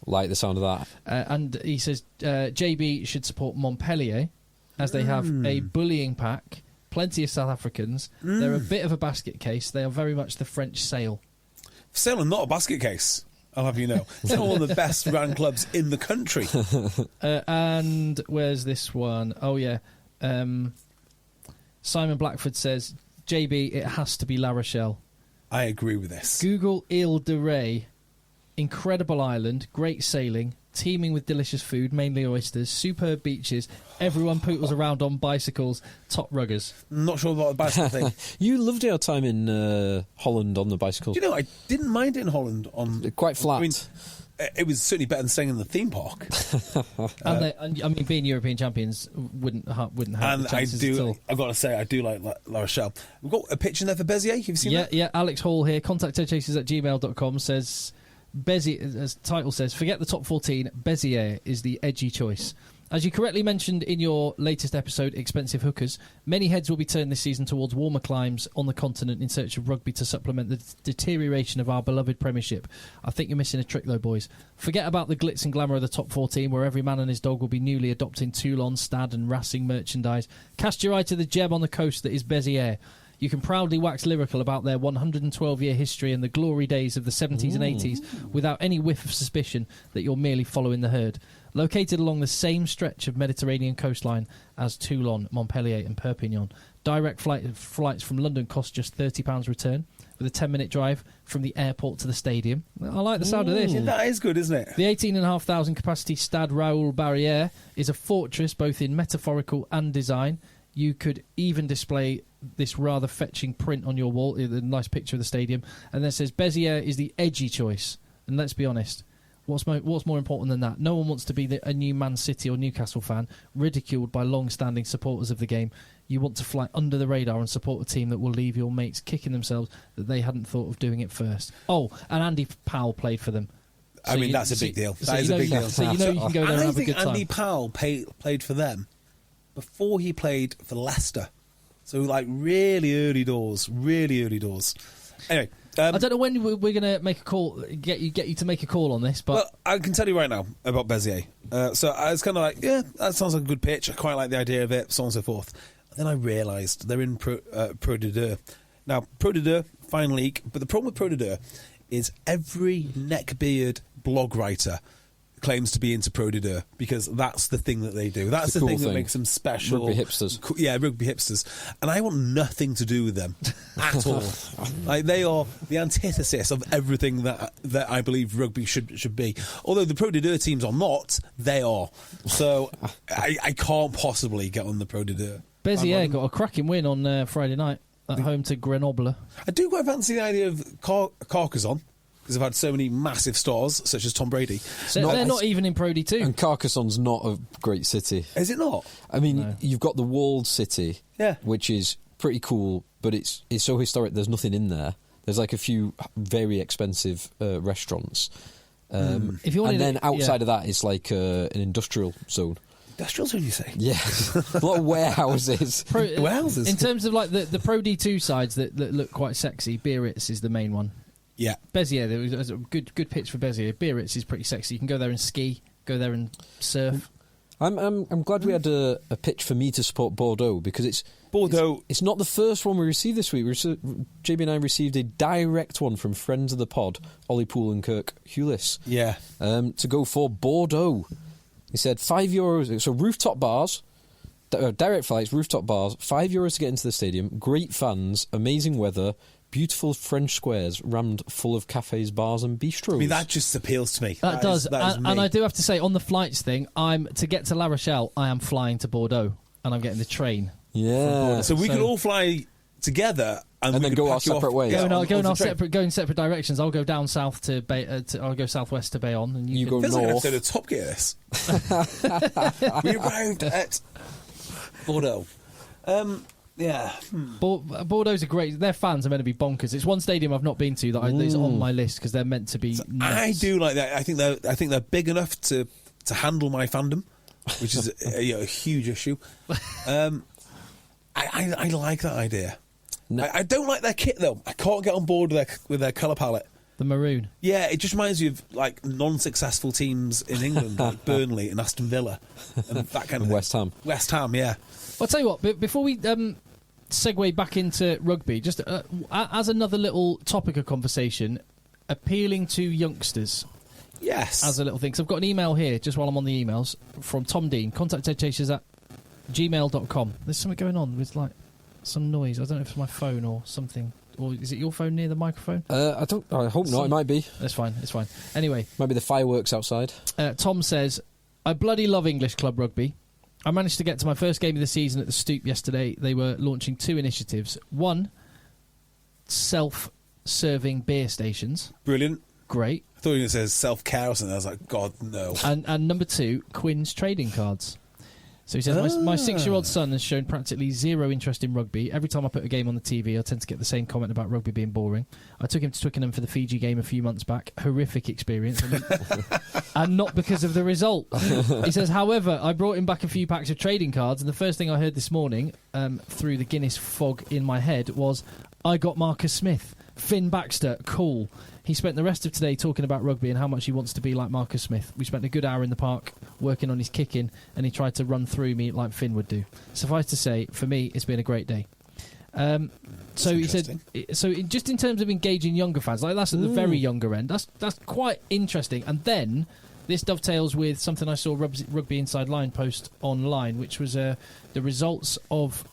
Like the sound of that. And he says JB should support Montpellier, as they have a bullying pack, plenty of South Africans. They're a bit of a basket case. They are very much the French Sale. Sale are not a basket case, I'll have you know. They're one of the best ran clubs in the country. And where's this one? Oh, yeah. Simon Blackford says, JB, it has to be La Rochelle. I agree with this. Google Ile de Ré. Incredible island, great sailing, teeming with delicious food, mainly oysters, superb beaches, everyone poodles around on bicycles, top ruggers. Not sure about the bicycle thing. You loved your time in Holland on the bicycle. Do you know, I didn't mind it in Holland. Quite flat. I mean, it was certainly better than staying in the theme park. And I mean, being European champions wouldn't have the chances at all. I've got to say, I do like La Rochelle. We've got a picture there for Bezier. Have you seen that? Yeah, Alex Hall here, contact@eggchasers@gmail.com says... Bezier, as the title says, forget the top 14, Bezier is the edgy choice. As you correctly mentioned in your latest episode, Expensive Hookers, many heads will be turned this season towards warmer climes on the continent in search of rugby to supplement the deterioration of our beloved Premiership. I think you're missing a trick though, boys. Forget about the glitz and glamour of the top 14, where every man and his dog will be newly adopting Toulon, Stade and Racing merchandise. Cast your eye to the gem on the coast that is Bezier. You can proudly wax lyrical about their 112-year history and the glory days of the 70s and 80s without any whiff of suspicion that you're merely following the herd. Located along the same stretch of Mediterranean coastline as Toulon, Montpellier and Perpignan, direct flights from London cost just £30 return, with a 10-minute drive from the airport to the stadium. I like the sound of this. Yeah, that is good, isn't it? The 18,500 capacity Stade Raoul Barrière is a fortress both in metaphorical and design. You could even display this rather fetching print on your wall, a nice picture of the stadium, and then it says Bezier is the edgy choice. And let's be honest, what's more important than that? No one wants to be a new Man City or Newcastle fan, ridiculed by long-standing supporters of the game. You want to fly under the radar and support a team that will leave your mates kicking themselves that they hadn't thought of doing it first. Oh, and Andy Powell played for them. I mean, that's a big deal. That is a big deal. So you know you can go there and have a good time. I think Andy Powell played for them before he played for Leicester. So, like, really early doors. Anyway. I don't know when we're going to make a call, get you to make a call on this, but... Well, I can tell you right now about Bezier. So I was kind of like, yeah, that sounds like a good pitch. I quite like the idea of it, so on and so forth. And then I realised they're in Pro de Deux. Now, Pro de Deux, fine league, but the problem with Pro de Deux is every neckbeard blog writer claims to be into Pro de Deux because that's the thing that they do. That's the thing that makes them special. Rugby hipsters. Yeah, rugby hipsters. And I want nothing to do with them at all. Like, they are the antithesis of everything that I believe rugby should be. Although the Pro de Deux teams are not, they are. So I can't possibly get on the Pro de Deux. Bezier got a cracking win on Friday night at home to Grenoble. I do quite fancy the idea of Carcassonne, because they've had so many massive stars, such as Tom Brady. So they're not even in Pro D2. And Carcassonne's not a great city. Is it not? I mean, You've got the walled city, which is pretty cool, but it's so historic, there's nothing in there. There's like a few very expensive restaurants. If you and then outside of that is like an industrial zone. Industrial zone, you say? Yeah. A lot of warehouses. Warehouses? In terms of like the Pro D2 sides that look quite sexy, Biarritz is the main one. Yeah. Bezier, there was a good pitch for Bezier. Biarritz is pretty sexy. You can go there and ski, go there and surf. I'm glad we had a pitch for me to support Bordeaux, because it's not the first one we received this week. JB and I received a direct one from friends of the pod, Ollie Poole and Kirk Hewlis. Yeah. To go for Bordeaux. He said €5, so rooftop bars, direct flights, rooftop bars, €5 to get into the stadium, great fans, amazing weather, beautiful French squares rammed full of cafes, bars and bistros. I mean, that just appeals to me. That does. And I do have to say, on the flights thing, to get to La Rochelle, I am flying to Bordeaux, and I'm getting the train. Yeah. So we could all fly together and then go our separate ways. Go in separate directions. I'll go down south to I'll go southwest to Bayonne, and you go north. north. Like an episode of Top Gear. This. We arrived at Bordeaux. Yeah. Bordeaux's are great. Their fans are meant to be bonkers. It's one stadium I've not been to that is on my list because they're meant to be nuts. I do like that. I think they're big enough to handle my fandom, which is a huge issue. I like that idea. No. I don't like their kit though. I can't get on board with their colour palette. The maroon. Yeah, it just reminds you of like non-successful teams in England, like Burnley and Aston Villa, and that kind of West Ham. West Ham, yeah. I'll tell you what. Before we segue back into rugby, just as another little topic of conversation, appealing to youngsters. Yes. As a little thing. So I've got an email here, just while I'm on the emails, from Tom Dean. Contact eggchasers@gmail.com. There's something going on with like some noise. I don't know if it's my phone or something. Or is it your phone near the microphone? I hope not. It might be. That's fine. It's fine. Anyway. Might be the fireworks outside. Tom says, I bloody love English club rugby. I managed to get to my first game of the season at the Stoop yesterday. They were launching 2 initiatives. One, self-serving beer stations. Brilliant. Great. I thought you were going to say self-care or something. I was like, God, no. And number 2, Quinn's trading cards. So he says, my 6-year-old son has shown practically zero interest in rugby. Every time I put a game on the TV, I tend to get the same comment about rugby being boring. I took him to Twickenham for the Fiji game a few months back. Horrific experience. And not because of the result. He says, however, I brought him back a few packs of trading cards, and the first thing I heard this morning, through the Guinness fog in my head, was, I got Marcus Smith. Finn Baxter, cool. He spent the rest of today talking about rugby and how much he wants to be like Marcus Smith. We spent a good hour in the park working on his kicking, and he tried to run through me like Finn would do. Suffice to say, for me, it's been a great day. So he said, just in terms of engaging younger fans, like that's at the very younger end, that's quite interesting. And then this dovetails with something I saw Rugby Inside Line post online, which was the results of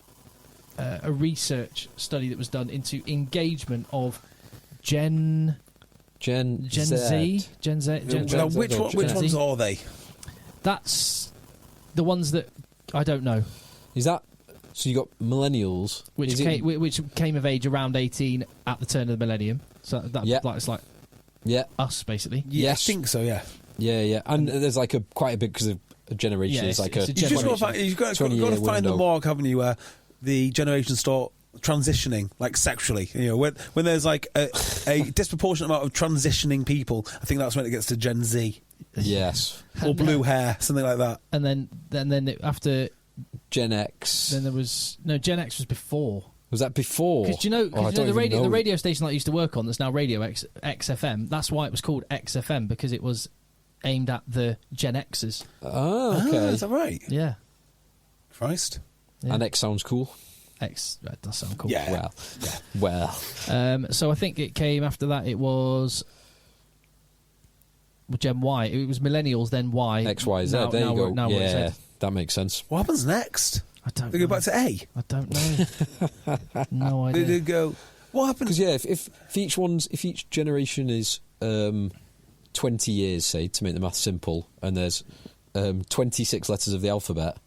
a research study that was done into engagement of Gen Z. Which ones are they? That's the ones that I don't know. Is that so? You got millennials, which came of age around 18 at the turn of the millennium. So that's like us basically. Yeah, yes. I think so. Yeah. And there's like quite a big because of a generation. It's like you've got to find the mark, haven't you? Where the generation start transitioning, like sexually, when there's like a disproportionate amount of transitioning people, I think that's when it gets to Gen Z. Yes. Or blue hair, something like that. And then after Gen X, then there was Gen X was before. Was that before? Because the radio station that I used to work on, that's now Radio XFM. That's why it was called XFM, because it was aimed at the Gen Xers. Oh, okay. Is that right? Yeah. Christ. Yeah. And X sounds cool. X, that does sound cool. Yeah. Well. So I think it came after that. It was Gen Y. It was millennials, then Y. X, Y, Z. There you go. Yeah, that makes sense. What happens next? I don't know. They go back to A? I don't know. No idea. They go, what happens? Because, if each generation is 20 years, say, to make the math simple, and there's 26 letters of the alphabet,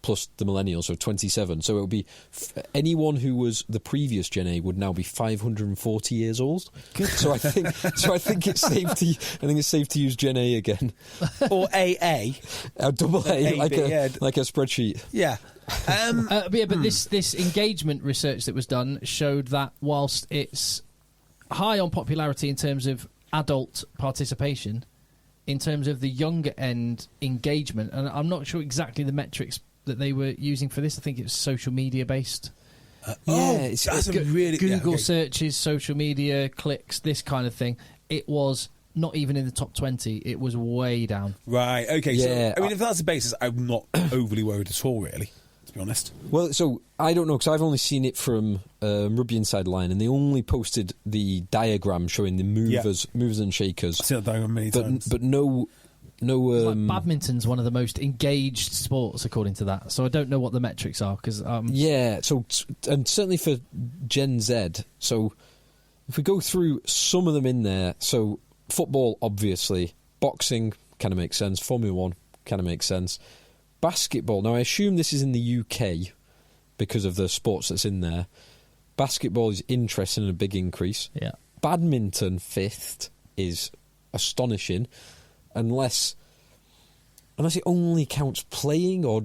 plus the millennials, so 27. So it would be anyone who was the previous Gen A would now be 540 years old. Good. So I think it's safe to use Gen A again, or AA, double A, like a spreadsheet. Yeah. But this engagement research that was done showed that whilst it's high on popularity in terms of adult participation, in terms of the younger end engagement, and I'm not sure exactly the metrics that they were using for this. I think it was social media based. That's really Google searches, social media clicks, this kind of thing. It was not even in the top 20. It was way down. Right. Okay. Yeah. So if that's the basis, I'm not overly worried at all, really. To be honest. Well, so I don't know because I've only seen it from Rugby Inside Line, and they only posted the diagram showing the movers and shakers. I've seen that diagram many times, but no. Like badminton's one of the most engaged sports according to that, so I don't know what the metrics are because so and certainly for Gen Z. So if we go through some of them in there, so football obviously, boxing kind of makes sense, Formula 1 kind of makes sense, basketball. Now I assume this is in the UK because of the sports that's in there. Basketball is interesting and a big increase. Yeah, badminton 5th is astonishing. Unless unless it only counts playing or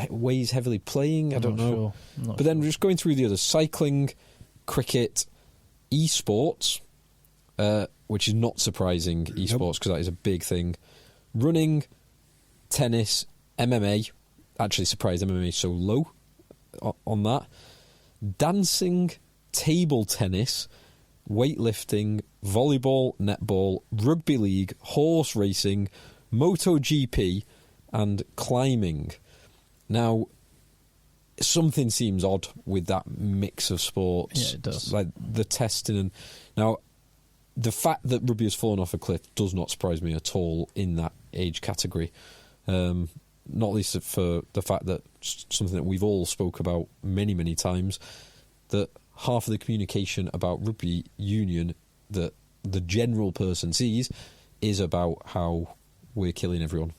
weighs heavily playing. I don't know. Sure. But then just going through the others: cycling, cricket, esports, which is not surprising. Esports, because that is a big thing. Running, tennis, MMA. Actually, surprised MMA is so low on that. Dancing, table tennis, weightlifting, volleyball, netball, rugby league, horse racing, MotoGP, and climbing. Now, something seems odd with that mix of sports. Yeah, it does. Like the testing. And now, the fact that rugby has fallen off a cliff does not surprise me at all in that age category. Not least for the fact that something that we've all spoke about many, many times, that half of the communication about rugby union that the general person sees is about how we're killing everyone.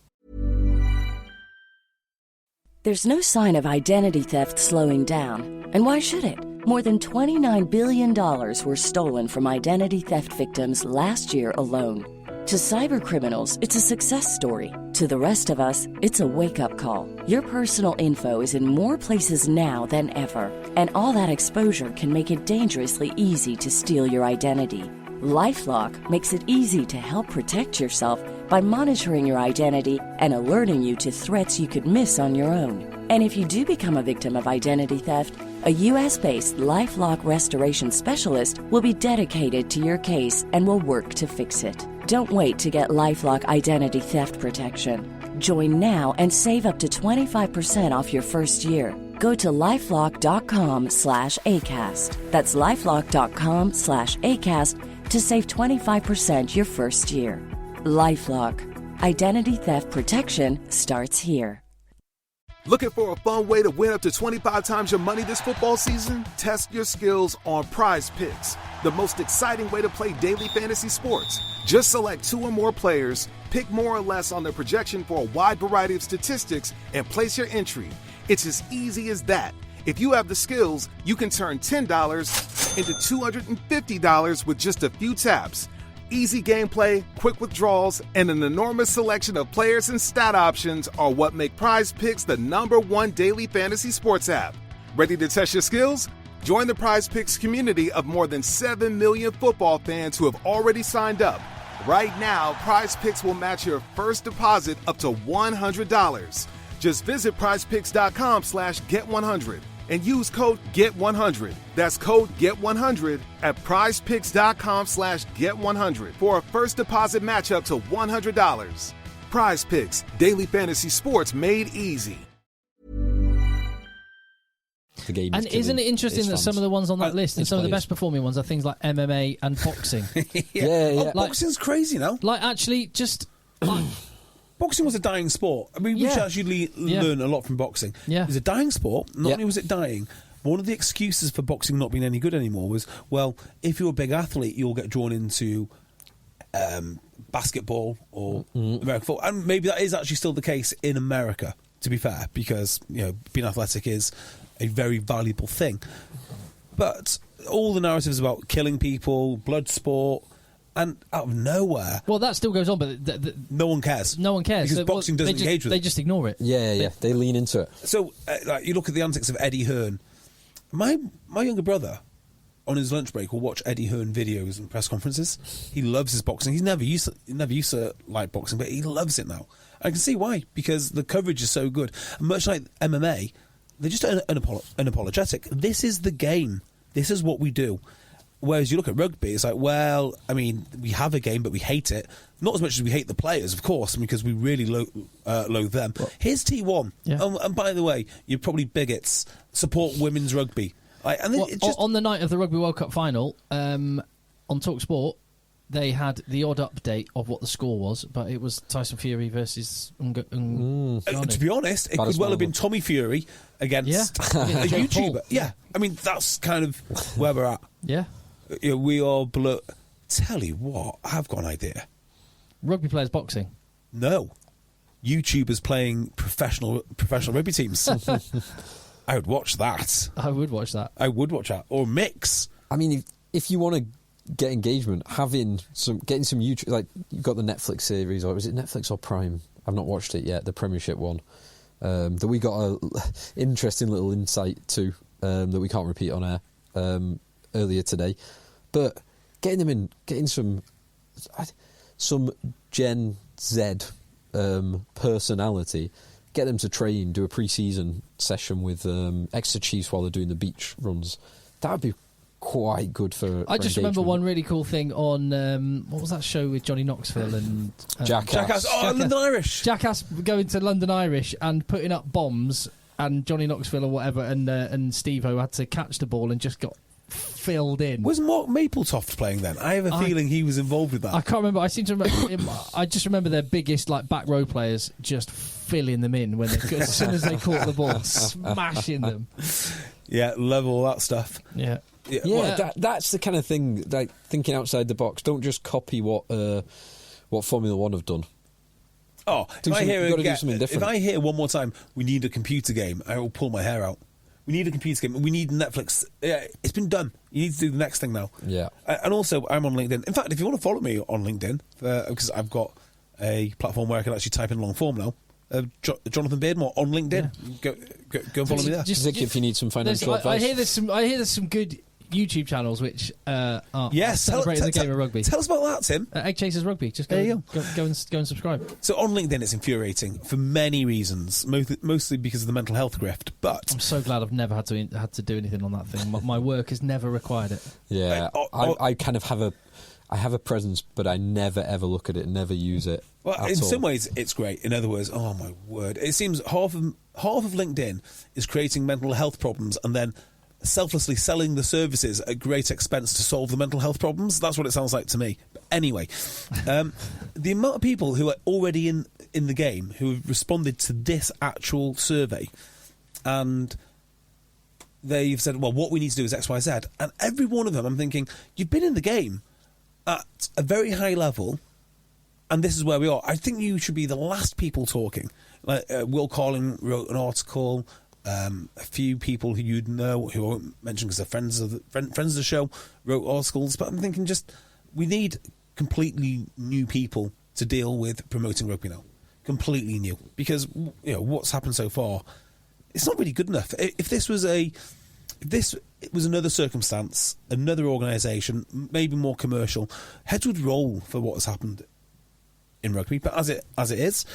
There's no sign of identity theft slowing down. And why should it? More than $29 billion were stolen from identity theft victims last year alone. To cybercriminals, it's a success story. To the rest of us, it's a wake-up call. Your personal info is in more places now than ever. And all that exposure can make it dangerously easy to steal your identity. LifeLock makes it easy to help protect yourself by monitoring your identity and alerting you to threats you could miss on your own. And if you do become a victim of identity theft, a U.S.-based LifeLock restoration specialist will be dedicated to your case and will work to fix it. Don't wait to get LifeLock identity theft protection. Join now and save up to 25% off your first year. Go to LifeLock.com/ACAST. That's LifeLock.com/ACAST to save 25% your first year. LifeLock. Identity theft protection starts here. Looking for a fun way to win up to 25 times your money this football season? Test your skills on Prize Picks, the most exciting way to play daily fantasy sports. Just select 2 or more players, pick more or less on their projection for a wide variety of statistics, and place your entry. It's as easy as that. If you have the skills, you can turn $10 into $250 with just a few taps. Easy gameplay, quick withdrawals, and an enormous selection of players and stat options are what make Prize Picks the #1 daily fantasy sports app. Ready to test your skills? Join the Prize Picks community of more than 7 million football fans who have already signed up. Right now, Prize Picks will match your first deposit up to $100. Just visit prizepicks.com/get100 and use code GET100. That's code GET100 at prizepicks.com/get100 for a first deposit match up to $100. Prize Picks, daily fantasy sports made easy. The game and isn't it interesting that some of the ones on that list and some of the best performing ones are things like MMA and boxing? Yeah. Oh, boxing's crazy now. Like, actually, just... Boxing was a dying sport. I mean, we should actually learn a lot from boxing. Yeah. It was a dying sport. Not only was it dying, one of the excuses for boxing not being any good anymore was, well, if you're a big athlete, you'll get drawn into basketball or American football. And maybe that is actually still the case in America, to be fair, because being athletic is a very valuable thing. But all the narratives about killing people, blood sport, and out of nowhere... Well, that still goes on, but... no one cares. No one cares. Because boxing doesn't engage with it. They just ignore it. Yeah. They lean into it. So, you look at the antics of Eddie Hearn. My younger brother, on his lunch break, will watch Eddie Hearn videos and press conferences. He loves his boxing. He never used to like boxing, but he loves it now. I can see why, because the coverage is so good. And much like MMA, they're just unapologetic. This is the game. This is what we do. Whereas you look at rugby, it's like, well, I mean, we have a game, but we hate it. Not as much as we hate the players, of course, because we really loathe them. Well, here's T1. Yeah. And by the way, you're probably bigots. Support women's rugby. On the night of the Rugby World Cup final, on TalkSport, they had the odd update of what the score was, but it was Tyson Fury versus to be honest, it could well have been Tommy Fury against a YouTuber. Yeah, I mean, that's kind of where we're at. Yeah. We are Tell you what, I've got an idea. Rugby players boxing? No. YouTubers playing professional rugby teams. I would watch that. I would watch that. Or mix. I mean, if you want to get engagement, getting some YouTube, like you've got the Netflix series, or is it Netflix or Prime? I've not watched it yet. The Premiership one that we got a interesting little insight to that we can't repeat on air earlier today. But getting them in, getting some Gen Z personality, get them to train, do a pre-season session with Exeter Chiefs while they're doing the beach runs. That would be quite good for I just remember one really cool thing on what was that show with Johnny Knoxville and Jackass. London Irish. Jackass going to London Irish and putting up bombs, and Johnny Knoxville or whatever and Steve-O had to catch the ball and just got filled in. Was Mark Mapletoft playing then? I have a feeling he was involved with that. I can't remember. I seem to remember. I just remember their biggest back row players just filling them in when as soon as they caught the ball, smashing them. Yeah, love all that stuff. Yeah. That's the kind of thing, like thinking outside the box. Don't just copy what Formula One have done. Oh, if I hear one more time, we need a computer game, I will pull my hair out. We need a computer game. We need Netflix. Yeah, it's been done. You need to do the next thing now. Yeah. And also, I'm on LinkedIn. In fact, if you want to follow me on LinkedIn, because I've got a platform where I can actually type in long form now, Jonathan Beardmore on LinkedIn. Yeah. Go and follow me there. Just if you need some financial advice. I hear there's some good YouTube channels which are celebrating the game of rugby. Tell us about that, Tim. EggChasers Rugby. Just go and subscribe. So on LinkedIn, it's infuriating for many reasons, mostly because of the mental health grift. But I'm so glad I've never had to do anything on that thing. My work has never required it. Yeah, I kind of have a presence, but I never ever look at it, never use it. Well, in some ways, it's great. In other words, oh my word, it seems half of LinkedIn is creating mental health problems and then selflessly selling the services at great expense to solve the mental health problems. That's what it sounds like to me. But anyway, the amount of people who are already in the game who have responded to this actual survey, and they've said, well, what we need to do is X, Y, Z, and every one of them, I'm thinking, you've been in the game at a very high level, and this is where we are. I think you should be the last people talking. Like Will Carling wrote an article. A few people who you'd know, who I won't mention because they're friends of the show, wrote articles. But I'm thinking, we need completely new people to deal with promoting rugby now. Completely new, because what's happened so far, it's not really good enough. If this was another circumstance, another organisation, maybe more commercial, heads would roll for what has happened in rugby. But as it is,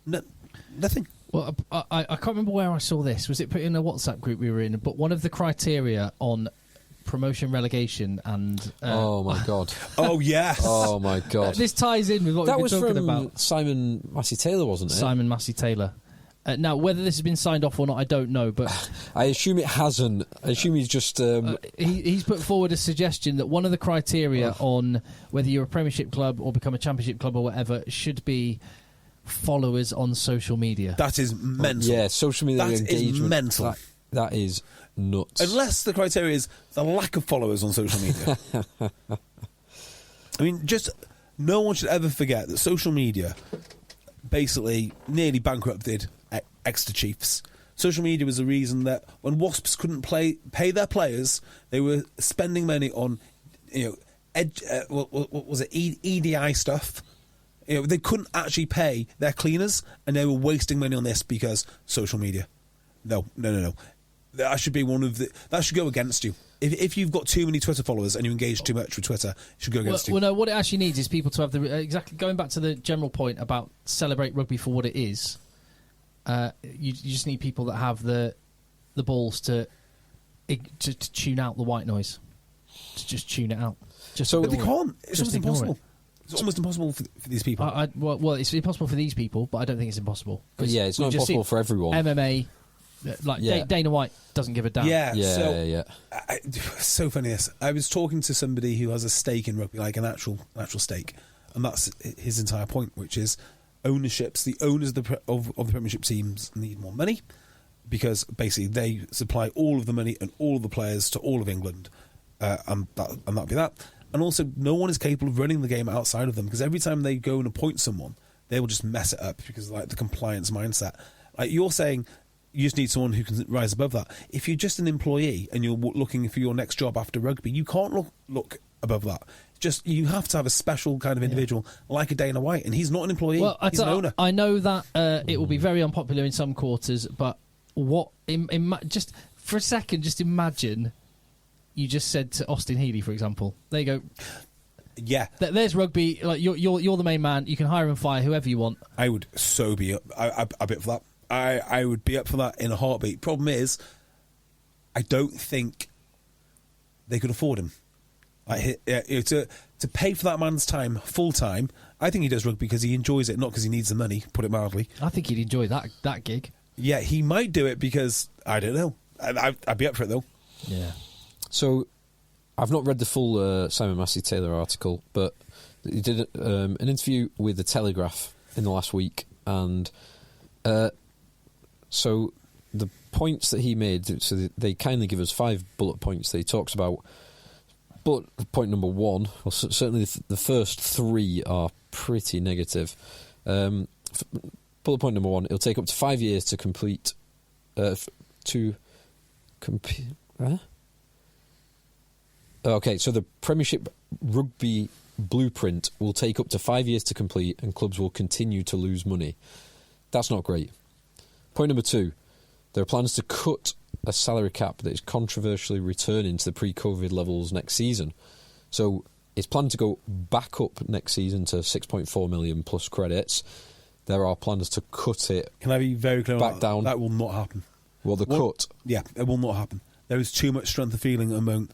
nothing. Well, I can't remember where I saw this. Was it put in a WhatsApp group we were in? But one of the criteria on promotion, relegation, and oh my god, oh yes, oh my god, this ties in with what we've been talking about. Simon Massey Taylor, wasn't it? Simon Massey Taylor. Now, whether this has been signed off or not, I don't know. But I assume it hasn't. I assume he's just he's put forward a suggestion that one of the criteria on whether you're a Premiership club or become a Championship club or whatever should be followers on social media. That is mental. Yeah, social media engagement. Is mental. That is nuts. Unless the criteria is the lack of followers on social media. I mean, just no one should ever forget that social media basically nearly bankrupted Exeter Chiefs. Social media was the reason that when Wasps couldn't pay their players, they were spending money on, what was it, EDI stuff. They couldn't actually pay their cleaners, and they were wasting money on this because social media. No. That should be that should go against you. If you've got too many Twitter followers and you engage too much with Twitter, it should go against you. Well, no. What it actually needs is people to have exactly going back to the general point about celebrate rugby for what it is. You just need people that have the balls to tune out the white noise, to just tune it out. But they can't. It's almost impossible. It's almost impossible for these people. Well, it's impossible for these people, but I don't think it's impossible. But yeah, it's not impossible for everyone. MMA, Dana White doesn't give a damn. Yeah. So funny this. I was talking to somebody who has a stake in rugby, like an actual stake, and that's his entire point, which is ownerships. The owners of the Premiership teams need more money because basically they supply all of the money and all of the players to all of England, and that'll be that. And also, no one is capable of running the game outside of them because every time they go and appoint someone, they will just mess it up because of the compliance mindset. Like you're saying, you just need someone who can rise above that. If you're just an employee and you're looking for your next job after rugby, you can't look above that. Just you have to have a special kind of individual like a Dana White, and he's not an employee. Well, he's an owner. I know that it will be very unpopular in some quarters, but just for a second, just imagine you just said to Austin Healey, for example, there you go. Yeah, there's Rugby. Like you're the main man. You can hire and fire whoever you want. I would so be up. I'd be up for that. I would be up for that in a heartbeat. Problem is, I don't think they could afford him. Like, to pay for that man's time full time. I think he does rugby because he enjoys it, not because he needs the money. Put it mildly. I think he'd enjoy that gig. Yeah, he might do it because I don't know. I'd be up for it though. Yeah. So, I've not read the full Simon Massey-Taylor article, but he did an interview with The Telegraph in the last week, and so the points that he made, so they kindly give us 5 bullet points that he talks about. Bullet point number 1, well, certainly the first 3 are pretty negative. Bullet point number 1, it'll take up to 5 years to complete... Okay, so the Premiership Rugby blueprint will take up to 5 years to complete, and clubs will continue to lose money. That's not great. Point number 2, there are plans to cut a salary cap that is controversially returning to the pre-COVID levels next season. So it's planned to go back up next season to 6.4 million plus credits. There are plans to cut it. Can I be very clear? Back down. That will not happen. Well, cut. Yeah, it will not happen. There is too much strength of feeling among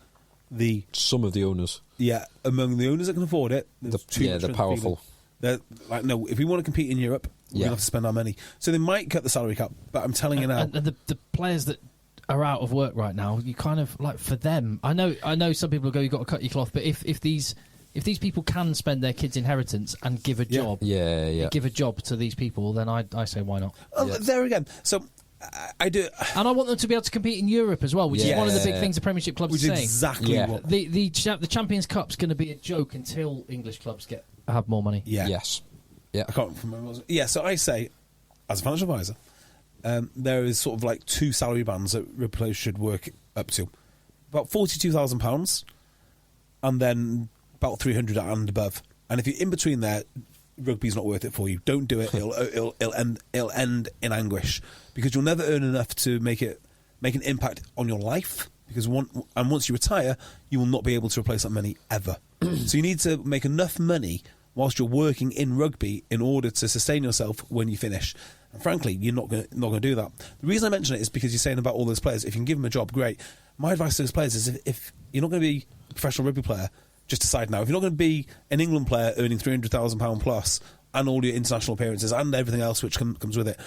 some of the owners. Yeah, among the owners that can afford it. They're powerful. They're like, no, if we want to compete in Europe, we're going to have to spend our money. So they might cut the salary cap, but I'm telling you now. And the players that are out of work right now, you kind of like for them. I know some people go, you've got to cut your cloth, but if these people can spend their kids' inheritance and give a job, give a job to these people, then I say why not? There again, so. I do, and I want them to be able to compete in Europe as well, which is one of the big things the Premiership clubs are saying. Exactly what the Champions Cup's going to be a joke until English clubs have more money. Yeah. Yes. Yeah. I can't remember. Yeah. So I say, as a financial advisor, there is sort of like 2 salary bands that rugby players should work up to, about £42,000, and then about 300 and above. And if you're in between there, rugby's not worth it for you. Don't do it. It'll end in anguish, because you'll never earn enough to make an impact on your life. Because once you retire, you will not be able to replace that money ever. So you need to make enough money whilst you're working in rugby in order to sustain yourself when you finish. And frankly, you're not going to do that. The reason I mention it is because you're saying about all those players. If you can give them a job, great. My advice to those players is if you're not going to be a professional rugby player, just decide now. If you're not going to be an England player earning £300,000 plus and all your international appearances and everything else which comes with it,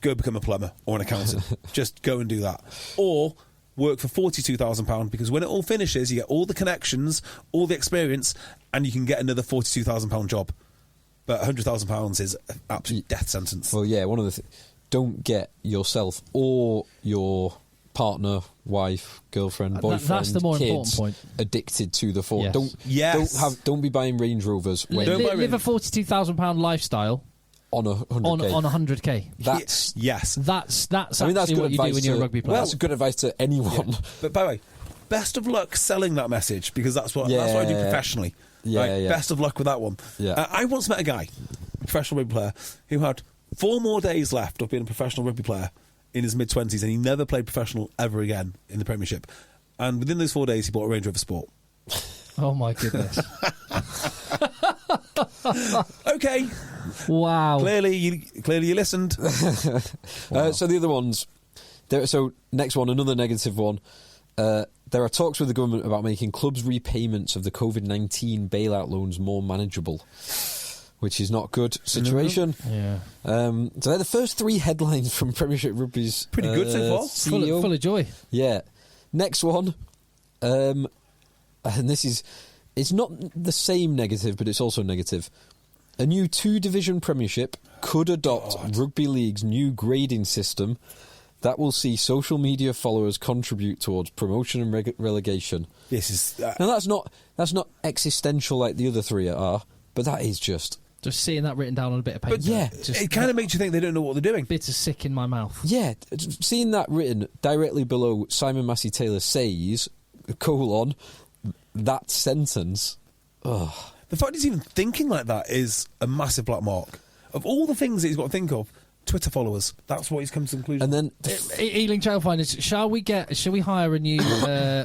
go become a plumber or an accountant. Just go and do that. Or work for £42,000, because when it all finishes, you get all the connections, all the experience, and you can get another £42,000 job. But £100,000 is an absolute death sentence. Well, yeah, one of the don't get yourself or your partner, wife, girlfriend, boyfriend, that's the more kids important point. Addicted to the phone. Yes. Don't be buying Range Rovers. Live a £42,000 lifestyle on 100k. On 100k. That's That's actually what you do when you're a rugby player. Well, that's good advice to anyone. Yeah. But by the way, best of luck selling that message, because that's what I do professionally. Best of luck with that one. Yeah. I once met a guy, a professional rugby player, who had 4 more days left of being a professional rugby player in his mid-20s, and he never played professional ever again in the Premiership. And within those 4 days, he bought a Range Rover Sport. Oh my goodness. Okay. Wow. Clearly you listened. Wow. So the other ones. So next one, another negative one. There are talks with the government about making clubs' repayments of the COVID-19 bailout loans more manageable, which is not a good situation. Yeah. So they're the first 3 headlines from Premiership Rugby's pretty good so far. CEO. Full of joy. Yeah. Next one, and it's not the same negative, but it's also negative. A new 2-division Premiership could adopt Rugby League's new grading system that will see social media followers contribute towards promotion and relegation. This is now that's not existential like the other 3 are, but that is just seeing that written down on a bit of paper. But yeah, it kind of makes you think they don't know what they're doing. Bit of sick in my mouth. Yeah, seeing that written directly below Simon Massey-Taylor says, : that sentence. Ugh. The fact he's even thinking like that is a massive black mark. Of all the things that he's got to think of, Twitter followers. That's what he's come to the conclusion. And then Ealing Trailfinders, shall we hire a new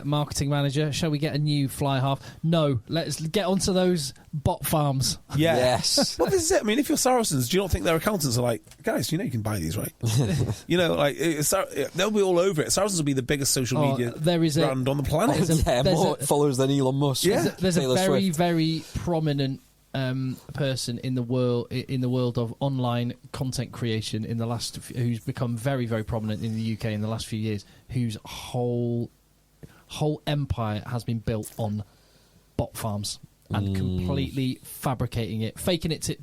marketing manager? Shall we get a new fly half? No, let's get onto those bot farms. Yeah. Yes. Well, this is it. I mean, if you're Saracens, do you not think their accountants are like, guys, you know you can buy these, right? They'll be all over it. Saracens will be the biggggest social media brand on the planet. More followers than Elon Musk. Yeah. There's a very, Swift. very prominent person in the world of online content creation who's become very, very prominent in the UK in the last few years, whose whole empire has been built on bot farms and completely fabricating it, faking it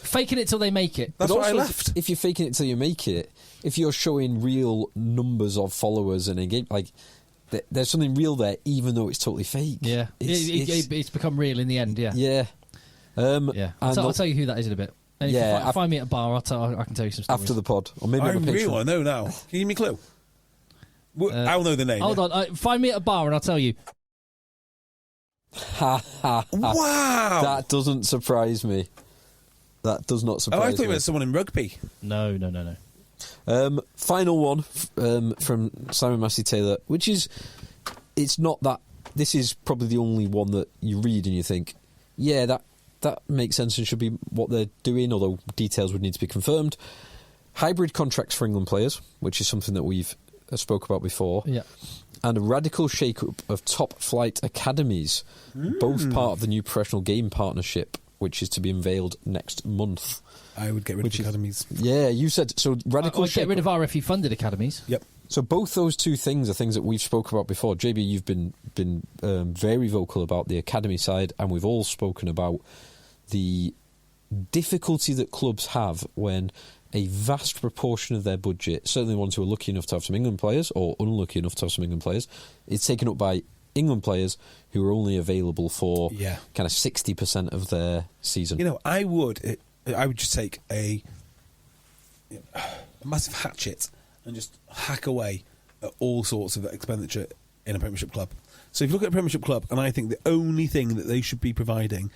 faking it till they make it. That's why I left. If you're faking it till you make it, if you're showing real numbers of followers and engagement, like there's something real there, even though it's totally fake. Yeah, it's become real in the end. Yeah, yeah. I'll tell you who that is in a bit. And if you find me at a bar, I can tell you some stories after the pod, or maybe I really want to know now. Can you give me a clue? I'll know the name. Hold on, find me at a bar and I'll tell you. Wow, that doesn't surprise me. That does not surprise me. I thought you meant someone in rugby. No. Final one from Simon Massey Taylor, which is, it's not that. This is probably the only one that you read and you think, yeah, that makes sense and should be what they're doing, although details would need to be confirmed. Hybrid contracts for England players, which is something that we've spoke about before. Yeah. And a radical shake-up of top flight academies, both part of the new professional game partnership, which is to be unveiled next month. I would get rid of academies. Yeah, you said so. Radical. Get rid of RFE funded academies. Yep. So both those two things are things that we've spoke about before. JB, you've been very vocal about the academy side, and we've all spoken about the difficulty that clubs have when a vast proportion of their budget, certainly the ones who are lucky enough to have some England players or unlucky enough to have some England players, is taken up by England players who are only available for kind of 60% of their season. You know, I would just take a massive hatchet and just hack away at all sorts of expenditure in a Premiership club. So if you look at a Premiership club, and I think the only thing that they should be providing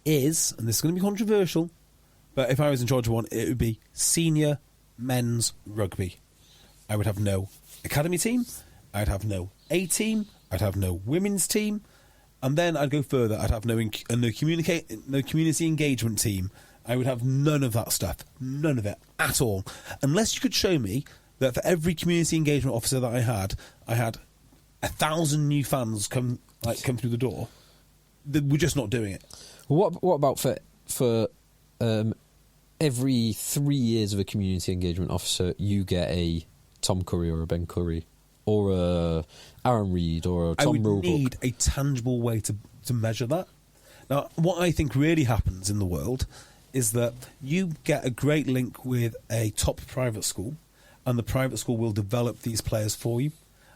is, and this is going to be controversial, but if I was in charge of one, it would be senior men's rugby. I would have no academy team, I'd have no A team, I'd have no women's team, and then I'd go further. I'd have no community engagement team. I would have none of that stuff, none of it at all, unless you could show me that for every community engagement officer that I had 1,000 new fans come through the door. We're just not doing it. What about for every 3 years of a community engagement officer, you get a Tom Curry or a Ben Curry or a Aaron Reid or a Tom Roebuck? I would need a tangible way to measure that. Now, what I think really happens in the world is that you get a great link with a top private school, and the private school will develop these players for you.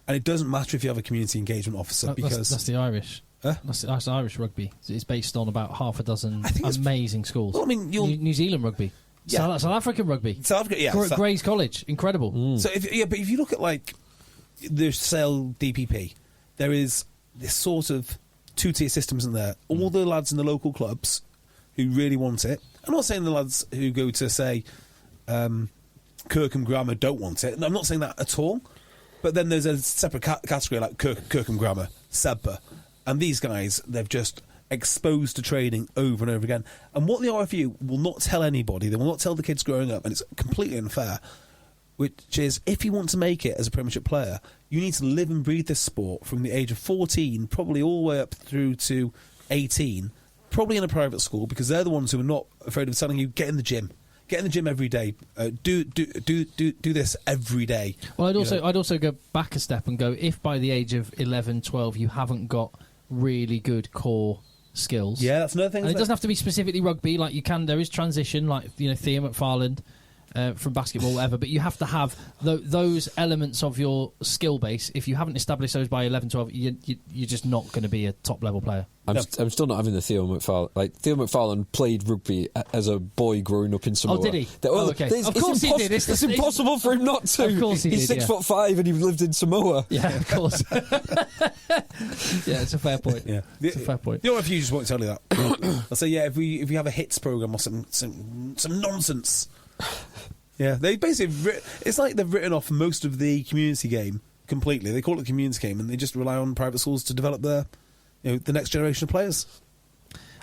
And it doesn't matter if you have a community engagement officer, because that's the Irish. Huh? That's Irish rugby. It's based on about half a dozen amazing schools. Well, I mean, New Zealand rugby, South African rugby, South Africa, Gray's College, incredible. So, but if you look at like the Sale DPP, there is this sort of two-tier systems in there. All the lads in the local clubs who really want it. I'm not saying the lads who go to say Kirkham Grammar don't want it. I'm not saying that at all. But then there's a separate category like Kirkham Grammar, Sebba. And these guys, they've just exposed to training over and over again. And what the RFU will not tell anybody, they will not tell the kids growing up, and it's completely unfair, which is if you want to make it as a Premiership player, you need to live and breathe this sport from the age of 14, probably all the way up through to 18, probably in a private school, because they're the ones who are not afraid of telling you, get in the gym. Get in the gym every day. Do this every day. Well, I'd also go back a step and go, if by the age of 11, 12 you haven't got really good core skills. Yeah, that's another thing. And it doesn't have to be specifically rugby. Like there is transition, like Thea McFarland. from basketball, whatever, but you have to have those elements of your skill base. If you haven't established those by 11, 12, you're just not going to be a top-level player. I'm still not having the Theo McFarlane. Like, Theo McFarlane played rugby as a boy growing up in Samoa. Oh, did he? Okay. Of course he did. It's impossible for him not to. Of course he He's did, 6'5" and he lived in Samoa. Yeah, of course. Yeah, it's a fair point. Yeah, it's a fair point. You know, if you just won't tell you that, I'll say, yeah, if we have a hits program or some nonsense. Yeah, they basically it's like they've written off most of the community game completely. They call it the community game, and they just rely on private schools to develop the next generation of players.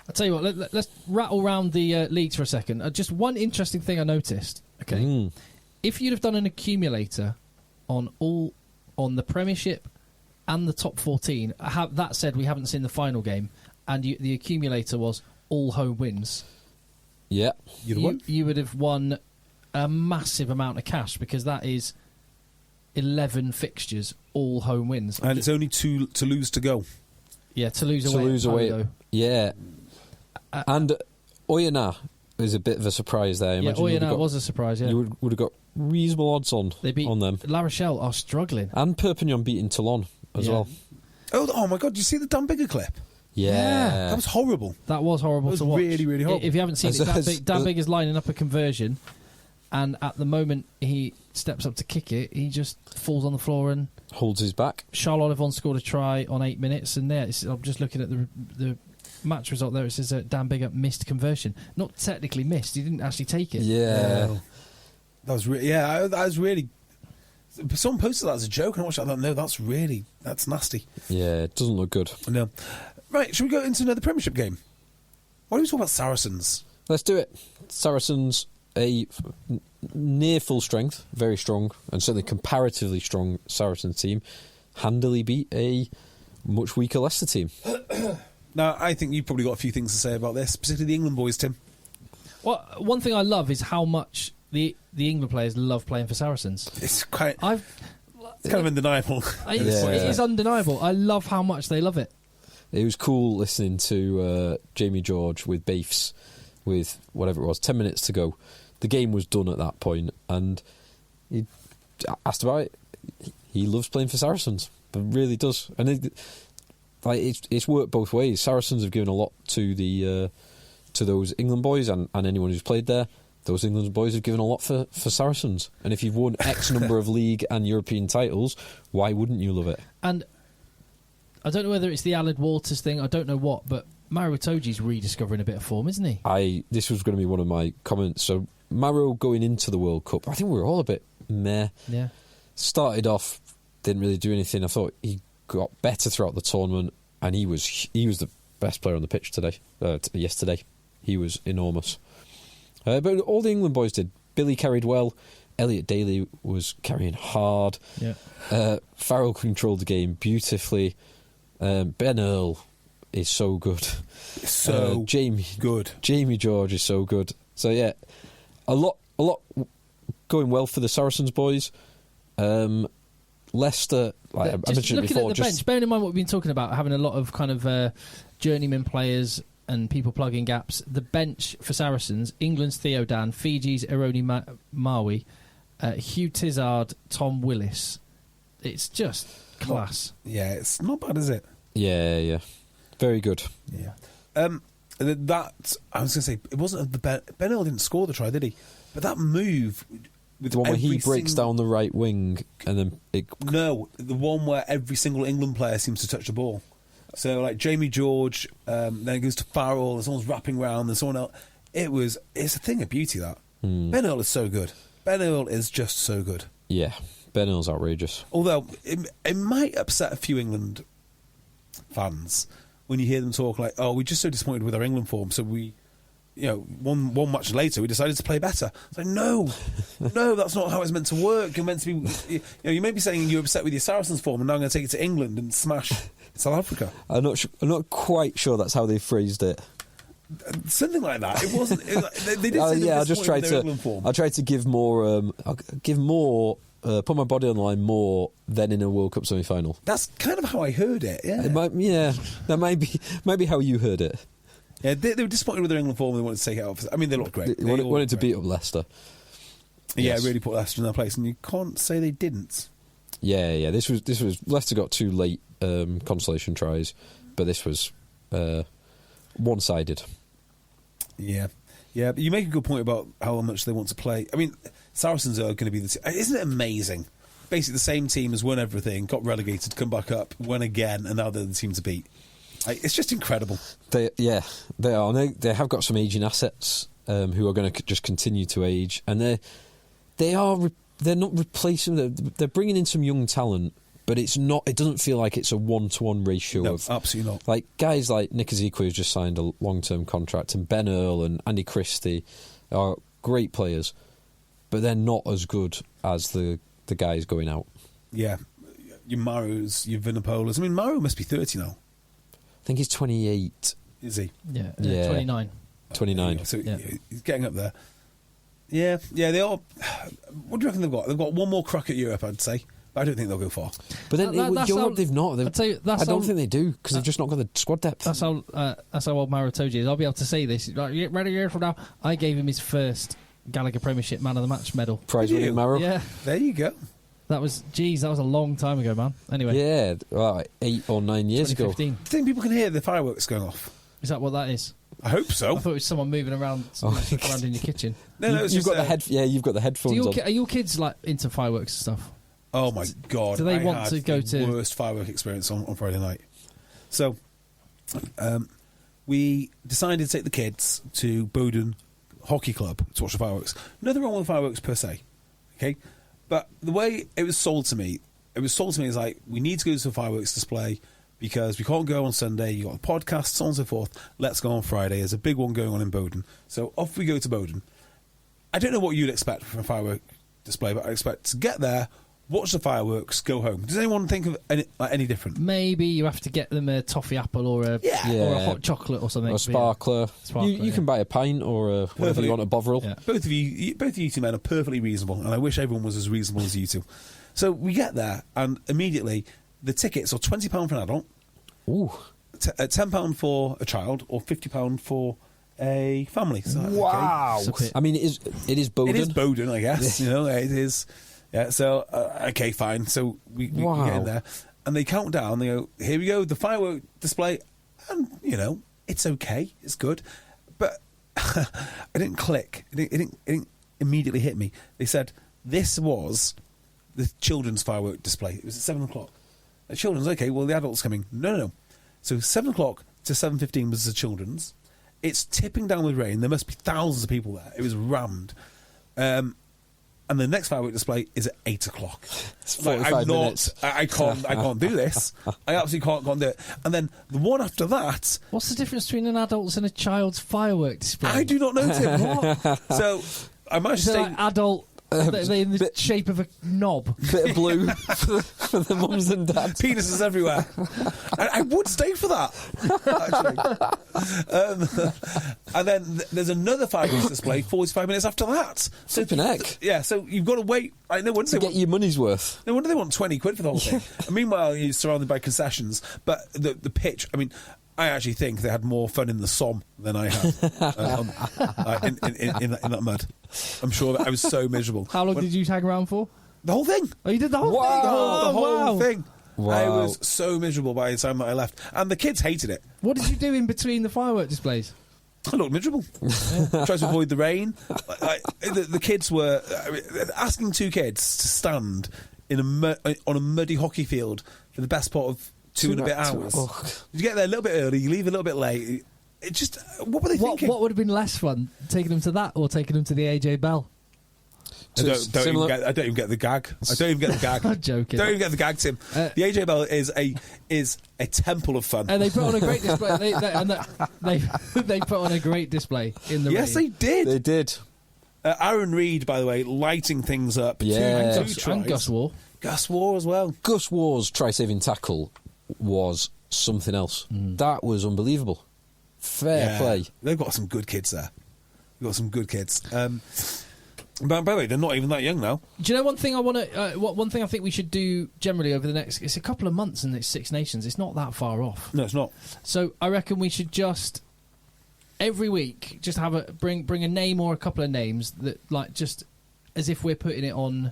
I'll tell you what, let's rattle around the leagues for a second. Just one interesting thing I noticed. Okay, if you'd have done an accumulator on the Premiership and the top 14, that said, we haven't seen the final game, and the accumulator was all home wins. Yeah, you would have won a massive amount of cash, because that is 11 fixtures, all home wins. And it's only Toulouse to go. Yeah, Toulouse away. Though. Yeah. And Oyonnax is a bit of a surprise there. Yeah, Oyonnax was a surprise, yeah. You would have got reasonable odds on them. La Rochelle are struggling. And Perpignan beating Toulon as well. Oh my God, did you see the Dan Bigger clip? Yeah. That was horrible. That was horrible to watch. Really, really horrible. If you haven't seen it, Dan Bigger's lining up a conversion, and at the moment he steps up to kick it, he just falls on the floor and holds his back. Charles Olivon scored a try on 8 minutes, and I'm just looking at the match result there. It says Dan Bigger missed conversion. Not technically missed. He didn't actually take it. Yeah. That was really. Someone posted that as a joke, and I watched that. I thought, no, that's nasty. Yeah, it doesn't look good. No. Right, should we go into another Premiership game? Why don't we talk about Saracens? Let's do it. Saracens, a near full strength, very strong, and certainly comparatively strong Saracens team, handily beat a much weaker Leicester team. Now, I think you've probably got a few things to say about this, particularly the England boys, Tim. Well, one thing I love is how much the England players love playing for Saracens. It's kind of undeniable. It is undeniable. I love how much they love it. It was cool listening to Jamie George with Baifs with whatever it was, 10 minutes to go. The game was done at that point, and he asked about it. He loves playing for Saracens, but really does. And it's worked both ways. Saracens have given a lot to those England boys and anyone who's played there. Those England boys have given a lot for Saracens. And if you've won X number of league and European titles, why wouldn't you love it? And I don't know whether it's the Aled Waters thing, I don't know what, but Maro Itoje's rediscovering a bit of form, isn't he? This was going to be one of my comments. So Maro going into the World Cup, I think we were all a bit meh. Yeah. Started off, didn't really do anything. I thought he got better throughout the tournament, and he was the best player on the pitch yesterday. He was enormous. But all the England boys did. Billy carried well. Elliot Daly was carrying hard. Yeah. Farrell controlled the game beautifully. Ben Earl is so good. Good. Jamie George is so good. So yeah, a lot going well for the Saracens boys. Leicester, I mentioned it before. Looking at the bench, bearing in mind what we've been talking about, having a lot of kind of journeyman players and people plugging gaps. The bench for Saracens: England's Theo Dan, Fiji's Eroni Maui, Hugh Tizard, Tom Willis. It's just class. It's not bad, is it? Yeah. Very good. Yeah. That I was going to say, it wasn't Ben Earl didn't score the try, did he? But that move, with the one where he breaks down the right wing and then the one where every single England player seems to touch the ball. So like Jamie George, then it goes to Farrell, and someone's wrapping around, and someone else. It's a thing of beauty, that. Ben Earl is so good. Ben Earl is just so good. Yeah, Ben Earl's outrageous. Although it might upset a few England fans when you hear them talk like, "Oh, we're just so disappointed with our England form, so we, one match later we decided to play better." It's like, no, that's not how it's meant to work. You're meant to be, you may be saying you're upset with your Saracens form, and now I'm going to take it to England and smash South Africa. I'm not quite sure that's how they phrased it. Something like that. It wasn't. They did say I just tried to. I tried to give more. Put my body on the line more than in a World Cup semi-final. That's kind of how I heard it. Yeah, that might be how you heard it. Yeah, they were disappointed with their England form. They wanted to take it off. I mean, they looked great. They wanted to beat up Leicester. Yeah, Yes. really put Leicester in their place, and you can't say they didn't. Yeah. This was Leicester got 2 late consolation tries, but this was one-sided. Yeah. But you make a good point about how much they want to play. I mean, Saracens are going to be isn't it amazing? Basically, the same team has won everything, got relegated, come back up, won again, and now they're the team to beat. It's just incredible. They are. They have got some aging assets who are going to just continue to age, and they're not replacing. They're bringing in some young talent, but it's not. It doesn't feel like it's a 1-to-1 ratio. No, of absolutely not. Like guys like Nick Ezekiel, who's just signed a long-term contract, and Ben Earl and Andy Christie are great players, but they're not as good as the guys going out. Yeah, your Maros, your Vinopolas. I mean, Maro must be 30 now. I think he's 28. Is he? Yeah, Yeah. 29. 29. So Yeah. he's getting up there. Yeah, they are. What do you reckon they've got? They've got one more crack at Europe, I'd say. But I don't think they'll go far. But then That's Europe, how- they've not. I'd tell you, I don't think they do because they've just not got the squad depth. That's how old Maritoji is. I'll be able to say this. Like, ready here from now. I gave him his first Gallagher Premiership Man of the Match medal. Prize Did winning you? Marrow. Yeah, There you go. that was a long time ago, man. Anyway, Yeah, well, 8 or 9 years ago. 2015. Do you think people can hear the fireworks going off? Is that what that is? I hope so. I thought it was someone moving around, around in your kitchen. No, it's You've just, got the head. Yeah, you've got the headphones on. Are your kids like into fireworks and stuff? Oh my God! Do they I want had to go the to- worst firework experience on Friday night? So, we decided to take the kids to Bowden Hockey Club to watch the fireworks. Nothing wrong with fireworks per se, okay? But the way it was sold to me as like, we need to go to the fireworks display because we can't go on Sunday. You got the podcast, so on and so forth. Let's go on Friday. There's a big one going on in Bowden, so off we go to Bowden. I don't know what you'd expect from a firework display, but I expect to get there, watch the fireworks, go home. Does anyone think of any different? Maybe you have to get them a toffee apple or a hot chocolate or something. Or a sparkler. Sparkler, You can buy a pint or whatever you want, a Bovril. Yeah. Both of you two men are perfectly reasonable, and I wish everyone was as reasonable as you two. So we get there, and immediately the tickets are £20 for an adult, Ooh. £10 for a child, or £50 for a family. So, Wow. It's a bit- I mean, it is Bowden. It is Bowden, I guess. You know, it is. Yeah. So okay, fine. So we get in there, and they count down. They go, "Here we go, the firework display," and you know, it's okay, it's good, but I didn't click. It didn't immediately hit me. They said this was the children's firework display. It was at 7:00. The children's, okay. Well, the adults coming. No. So 7:00 to 7:15 was the children's. It's tipping down with rain. There must be thousands of people there. It was rammed. And the next firework display is at 8:00. It's 45 minutes. I can't do this. I absolutely can't do it. And then the one after that, What's the difference between an adult's and a child's firework display? I do not know, Tim. What? So I managed to Is it stay. like adult? They're in the shape of a knob. Bit of blue for the mums and dads. Penises everywhere. I would stay for that, actually. And then there's another fireworks display 45 minutes after that. So Flipping heck. Yeah, so you've got to wait. No wonder To get your money's worth. No wonder they want 20 quid for the whole thing. And meanwhile, you're surrounded by concessions. But the pitch, I mean, I actually think they had more fun in the Somme than I had in that mud. I'm sure that I was so miserable. How long did you hang around for? The whole thing. Oh, you did the whole Wow. thing? The whole wow. thing. Wow. I was so miserable by the time that I left. And the kids hated it. What did you do in between the firework displays? I looked miserable. Tried to avoid the rain. The kids were asking two kids to stand on a muddy hockey field for the best part of 2.5 hours. You get there a little bit early, you leave a little bit late. It just, what were they thinking? What would have been less fun, taking them to that or taking them to the AJ Bell? I don't even get the gag. I don't even get the gag. I'm joking. Don't even get the gag, Tim. The AJ Bell is a temple of fun. And they put on a great display. They put on a great display in the Yes, rain. they did. They did. Aaron Reid, by the way, lighting things up. Yeah. Two And tries. Gus War. Gus War as well. Gus War's try-saving tackle was something else. That was unbelievable. Fair play. They've got some good kids there. They've got some good kids. But by the way, they're not even that young now. Do you know one thing I want to? One thing I think we should do generally over the next. It's a couple of months and it's Six Nations. It's not that far off. No, it's not. So I reckon we should just every week just have bring a name or a couple of names that like just as if we're putting it on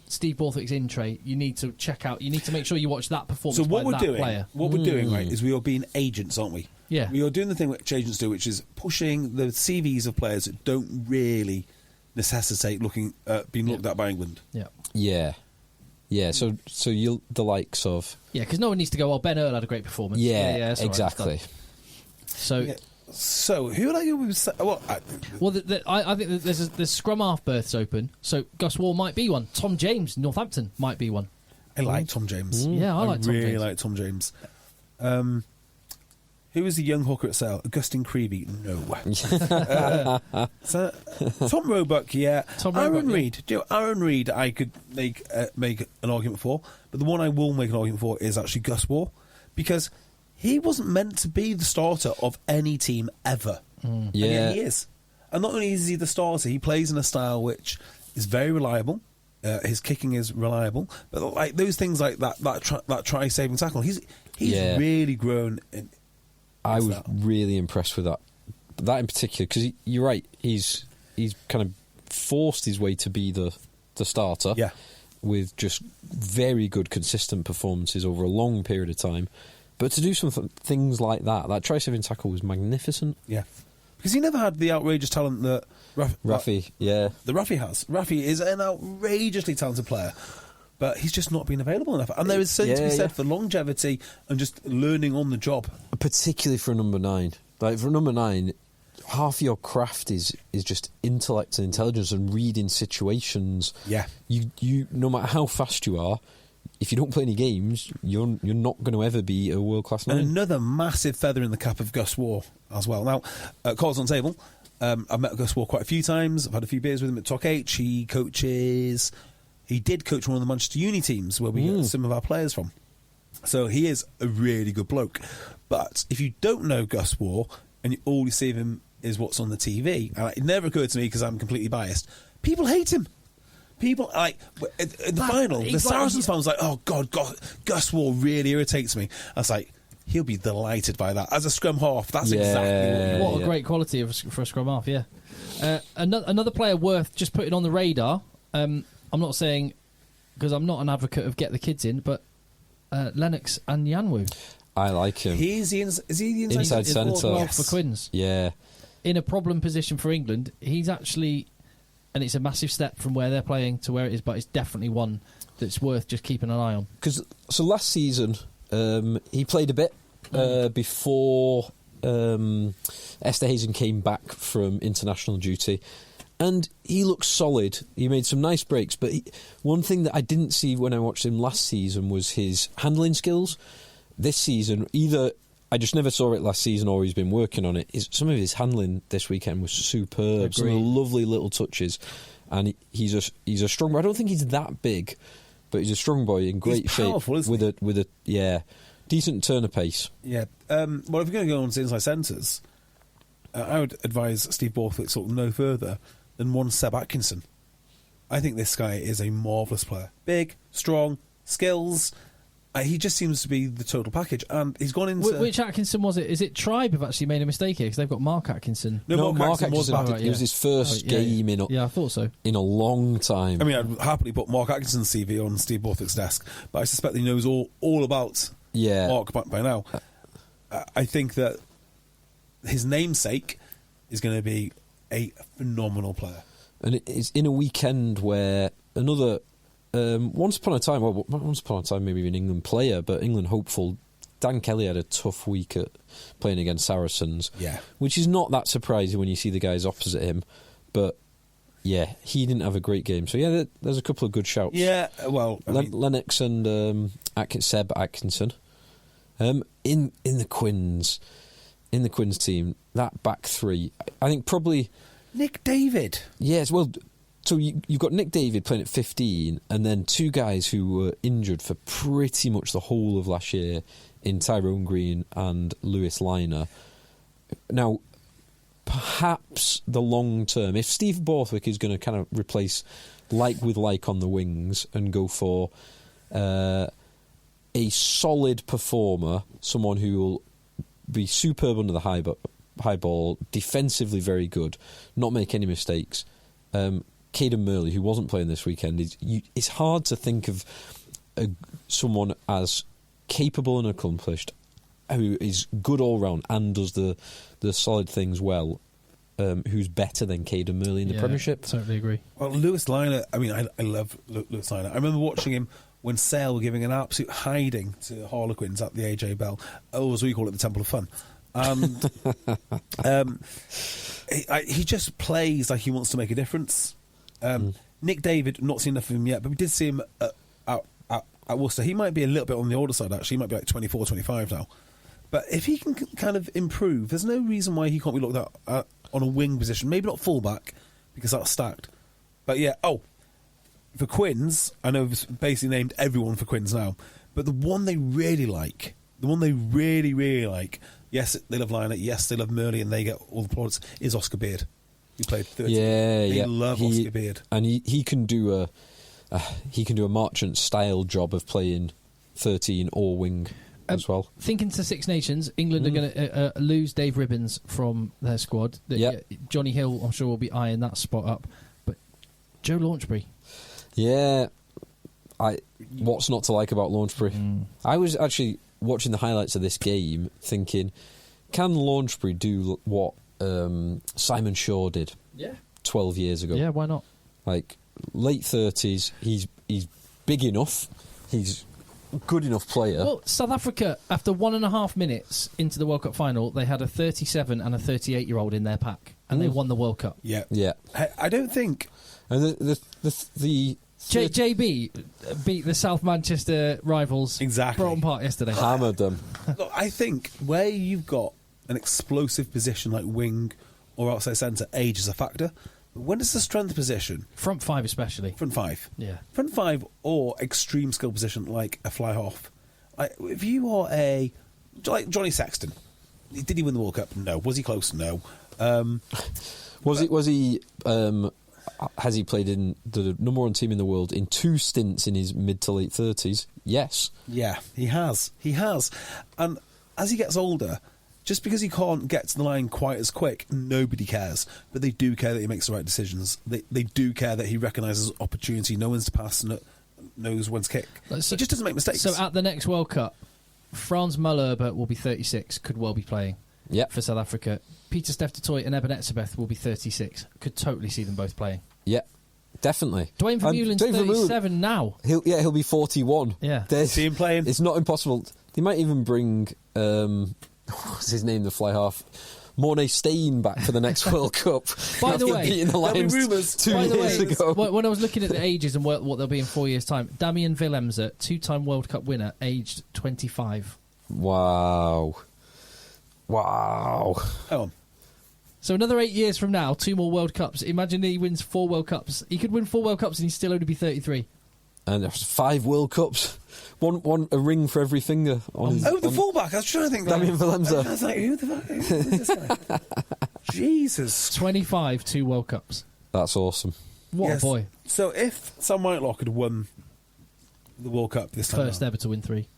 Steve Borthwick's in tray. You need to check out. You need to make sure you watch that performance. So what by we're that doing, player. what we're doing, right, is we are being agents, aren't we? Yeah. We are doing the thing which agents do, which is pushing the CVs of players that don't really necessitate being looked at by England. Yeah. Yeah. So you'll the likes of because no one needs to go. Oh, Ben Earl had a great performance. That's exactly. Right, so. Yeah. So who would I go with? I think that there's scrum half berths open. So Gus Waugh might be one. Tom James, Northampton, might be one. I like Tom James. Yeah, I like Tom James. Really like Tom James. Who is the young hooker at Sale? Augustine Creevy? No. Tom Roebuck, yeah. Aaron Reid. Do you know, Aaron Reid I could make an argument for, but the one I will make an argument for is actually Gus Waugh, because he wasn't meant to be the starter of any team ever. And yet he is. And not only is he the starter, he plays in a style which is very reliable. His kicking is reliable, but like those things like that try-saving tackle, he's really grown. I was really impressed with that in particular, because you're right. He's kind of forced his way to be the starter. Yeah. With just very good, consistent performances over a long period of time. But to do some things like that try-saving tackle was magnificent. Yeah. Because he never had the outrageous talent that Rafi has. Rafi is an outrageously talented player, but he's just not been available enough. And there is something to be said for longevity and just learning on the job. Particularly for a number 9. Like, for a number 9, half your craft is just intellect and intelligence and reading situations. Yeah. You no matter how fast you are, if you don't play any games, you're not going to ever be a world-class 9. And another massive feather in the cap of Gus Waugh as well. Now, cards on table. I've met Gus Waugh quite a few times. I've had a few beers with him at Talk H. He did coach one of the Manchester Uni teams where we get some of our players from. So he is a really good bloke. But if you don't know Gus Waugh and all you see of him is what's on the TV, and it never occurred to me because I'm completely biased, people hate him. People, like, in the final, the Saracens fan was like, oh, God, Gus Waugh really irritates me. I was like, he'll be delighted by that. As a scrum half, that's exactly what a great quality for a scrum half, another player worth just putting on the radar, I'm not saying, because I'm not an advocate of get the kids in, but Lennox and Yanwu. I like him. Is he the inside centre? For Quins. Yeah. In a problem position for England, he's actually... And it's a massive step from where they're playing to where it is, but it's definitely one that's worth just keeping an eye on. So last season, he played a bit before Esther Hazen came back from international duty, and he looked solid. He made some nice breaks, but one thing that I didn't see when I watched him last season was his handling skills. This season, either I just never saw it last season or he's been working on it. Some of his handling this weekend was superb. Some of the lovely little touches. And he's a strong boy. I don't think he's that big, but he's a strong boy in great shape. Isn't he? With a decent turn of pace. Yeah. Well, if you're going to go on to inside centres, I would advise Steve Borthwick sort of no further than one Seb Atkinson. I think this guy is a marvellous player. Big, strong, skills. He just seems to be the total package, and he's gone into... Which Atkinson was it? Is it Tribe have actually made a mistake here, because they've got Mark Atkinson? No, Mark Atkinson it was his first game I thought so. In a long time. I mean, I'd happily put Mark Atkinson's CV on Steve Borthwick's desk, but I suspect he knows all about Mark by now. I think that his namesake is going to be a phenomenal player. And it's in a weekend where another... once upon a time, maybe an England player, but England hopeful, Dan Kelly had a tough week at playing against Saracens. Yeah. Which is not that surprising when you see the guys opposite him. But, yeah, he didn't have a great game. So, yeah, there's a couple of good shouts. Yeah, well... Lennox and Seb Atkinson. In the Quins team, that back three, I think probably... Nick David. Yes, well... So you've got Nick David playing at 15, and then two guys who were injured for pretty much the whole of last year in Tyrone Green and Lewis Liner. Now, perhaps the long term, if Steve Borthwick is going to kind of replace like with like on the wings and go for a solid performer, someone who will be superb under the high ball, defensively very good, not make any mistakes, Caden Murley, who wasn't playing this weekend, it's hard to think of someone as capable and accomplished, who is good all round and does the solid things well, who's better than Caden Murley in the Premiership. Totally agree. Well, Lewis Liner, I mean, I love Lewis Liner. I remember watching him when Sale were giving an absolute hiding to Harlequins at the AJ Bell, or as we call it, the Temple of Fun. He just plays like he wants to make a difference. Nick David, not seen enough of him yet, but we did see him at Worcester. He might be a little bit on the older side, actually. He might be like 24, 25 now. But if he can kind of improve, there's no reason why he can't be looked at on a wing position. Maybe not fullback, because that's stacked. But yeah, for Quins, I know I've basically named everyone for Quins now, but the one they really like, yes, they love Liner, yes, they love Murley, and they get all the plaudits, is Oscar Beard, who played 13. They love Oscar Beard. And he can do a Marchant style job of playing 13 or wing as well. Thinking to Six Nations, England are going to lose Dave Ribbons from their squad. Johnny Hill, I'm sure, will be eyeing that spot up. But Joe Launchbury. Yeah. What's not to like about Launchbury? I was actually watching the highlights of this game thinking, can Launchbury do what Simon Shaw did 12 years ago? Yeah, why not? Like, late 30s, he's big enough, he's a good enough player. Well, South Africa, after 1.5 minutes into the World Cup final, they had a 37 and a 38-year-old in their pack, and they won the World Cup. Yeah. I don't think... And JB beat the South Manchester rivals Broughton Park yesterday. Hammered them. Look, I think where you've got an explosive position like wing or outside centre, age is a factor. But when it's the strength position... Front five especially. Front five. Yeah. Front five or extreme skill position like a fly-half. If you are like Johnny Sexton, did he win the World Cup? No. Was he close? No. Has he played in the number one team in the world in 2 stints in his mid to late 30s? Yes. Yeah, he has. And as he gets older, just because he can't get to the line quite as quick, nobody cares. But they do care that he makes the right decisions. They do care that he recognises opportunity, knows when to pass, knows when to kick. He just doesn't make mistakes. So at the next World Cup, Franz Malherbe will be 36, could well be playing for South Africa. Peter Steph Toy and Eben Etzebeth will be 36. Could totally see them both playing. Yeah, definitely. Dwayne Vermeulen's 37 now. He'll be 41. Yeah. See him playing. It's not impossible. They might even bring, what's his name, the fly half? Mornay Steen back for the next World Cup. By the way, beating the Lions rumours 2 years ago. When I was looking at the ages and what they'll be in 4 years' time, Damian Willemse, 2-time World Cup winner, aged 25. Wow. Hang on. So another 8 years from now, 2 more World Cups. Imagine he wins 4 World Cups. He could win 4 World Cups and he'd still only be 33. And there's 5 World Cups. One a ring for every finger. The fullback. I was trying to think. Damian Willemse. I was like, who the fuck is this guy? Jesus. 25, 2 World Cups. That's awesome. What a boy. So if Sam Whitelock had won the World Cup this time First ever to win 3.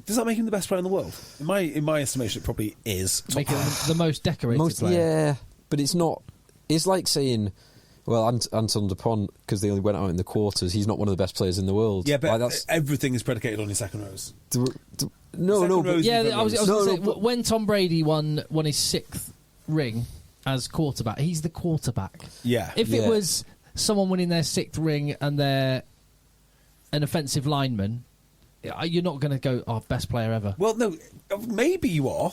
Does that make him the best player in the world? In my estimation, it probably is. Make him the most decorated player. Yeah, but it's not... It's like saying... Well, Anton Dupont, because they only went out in the quarters, he's not one of the best players in the world. Yeah, but everything is predicated on his second rows. When Tom Brady won his 6th ring as quarterback, he's the quarterback. Yeah. If it was someone winning their 6th ring and they're an offensive lineman, you're not going to go, best player ever. Well, no, maybe you are,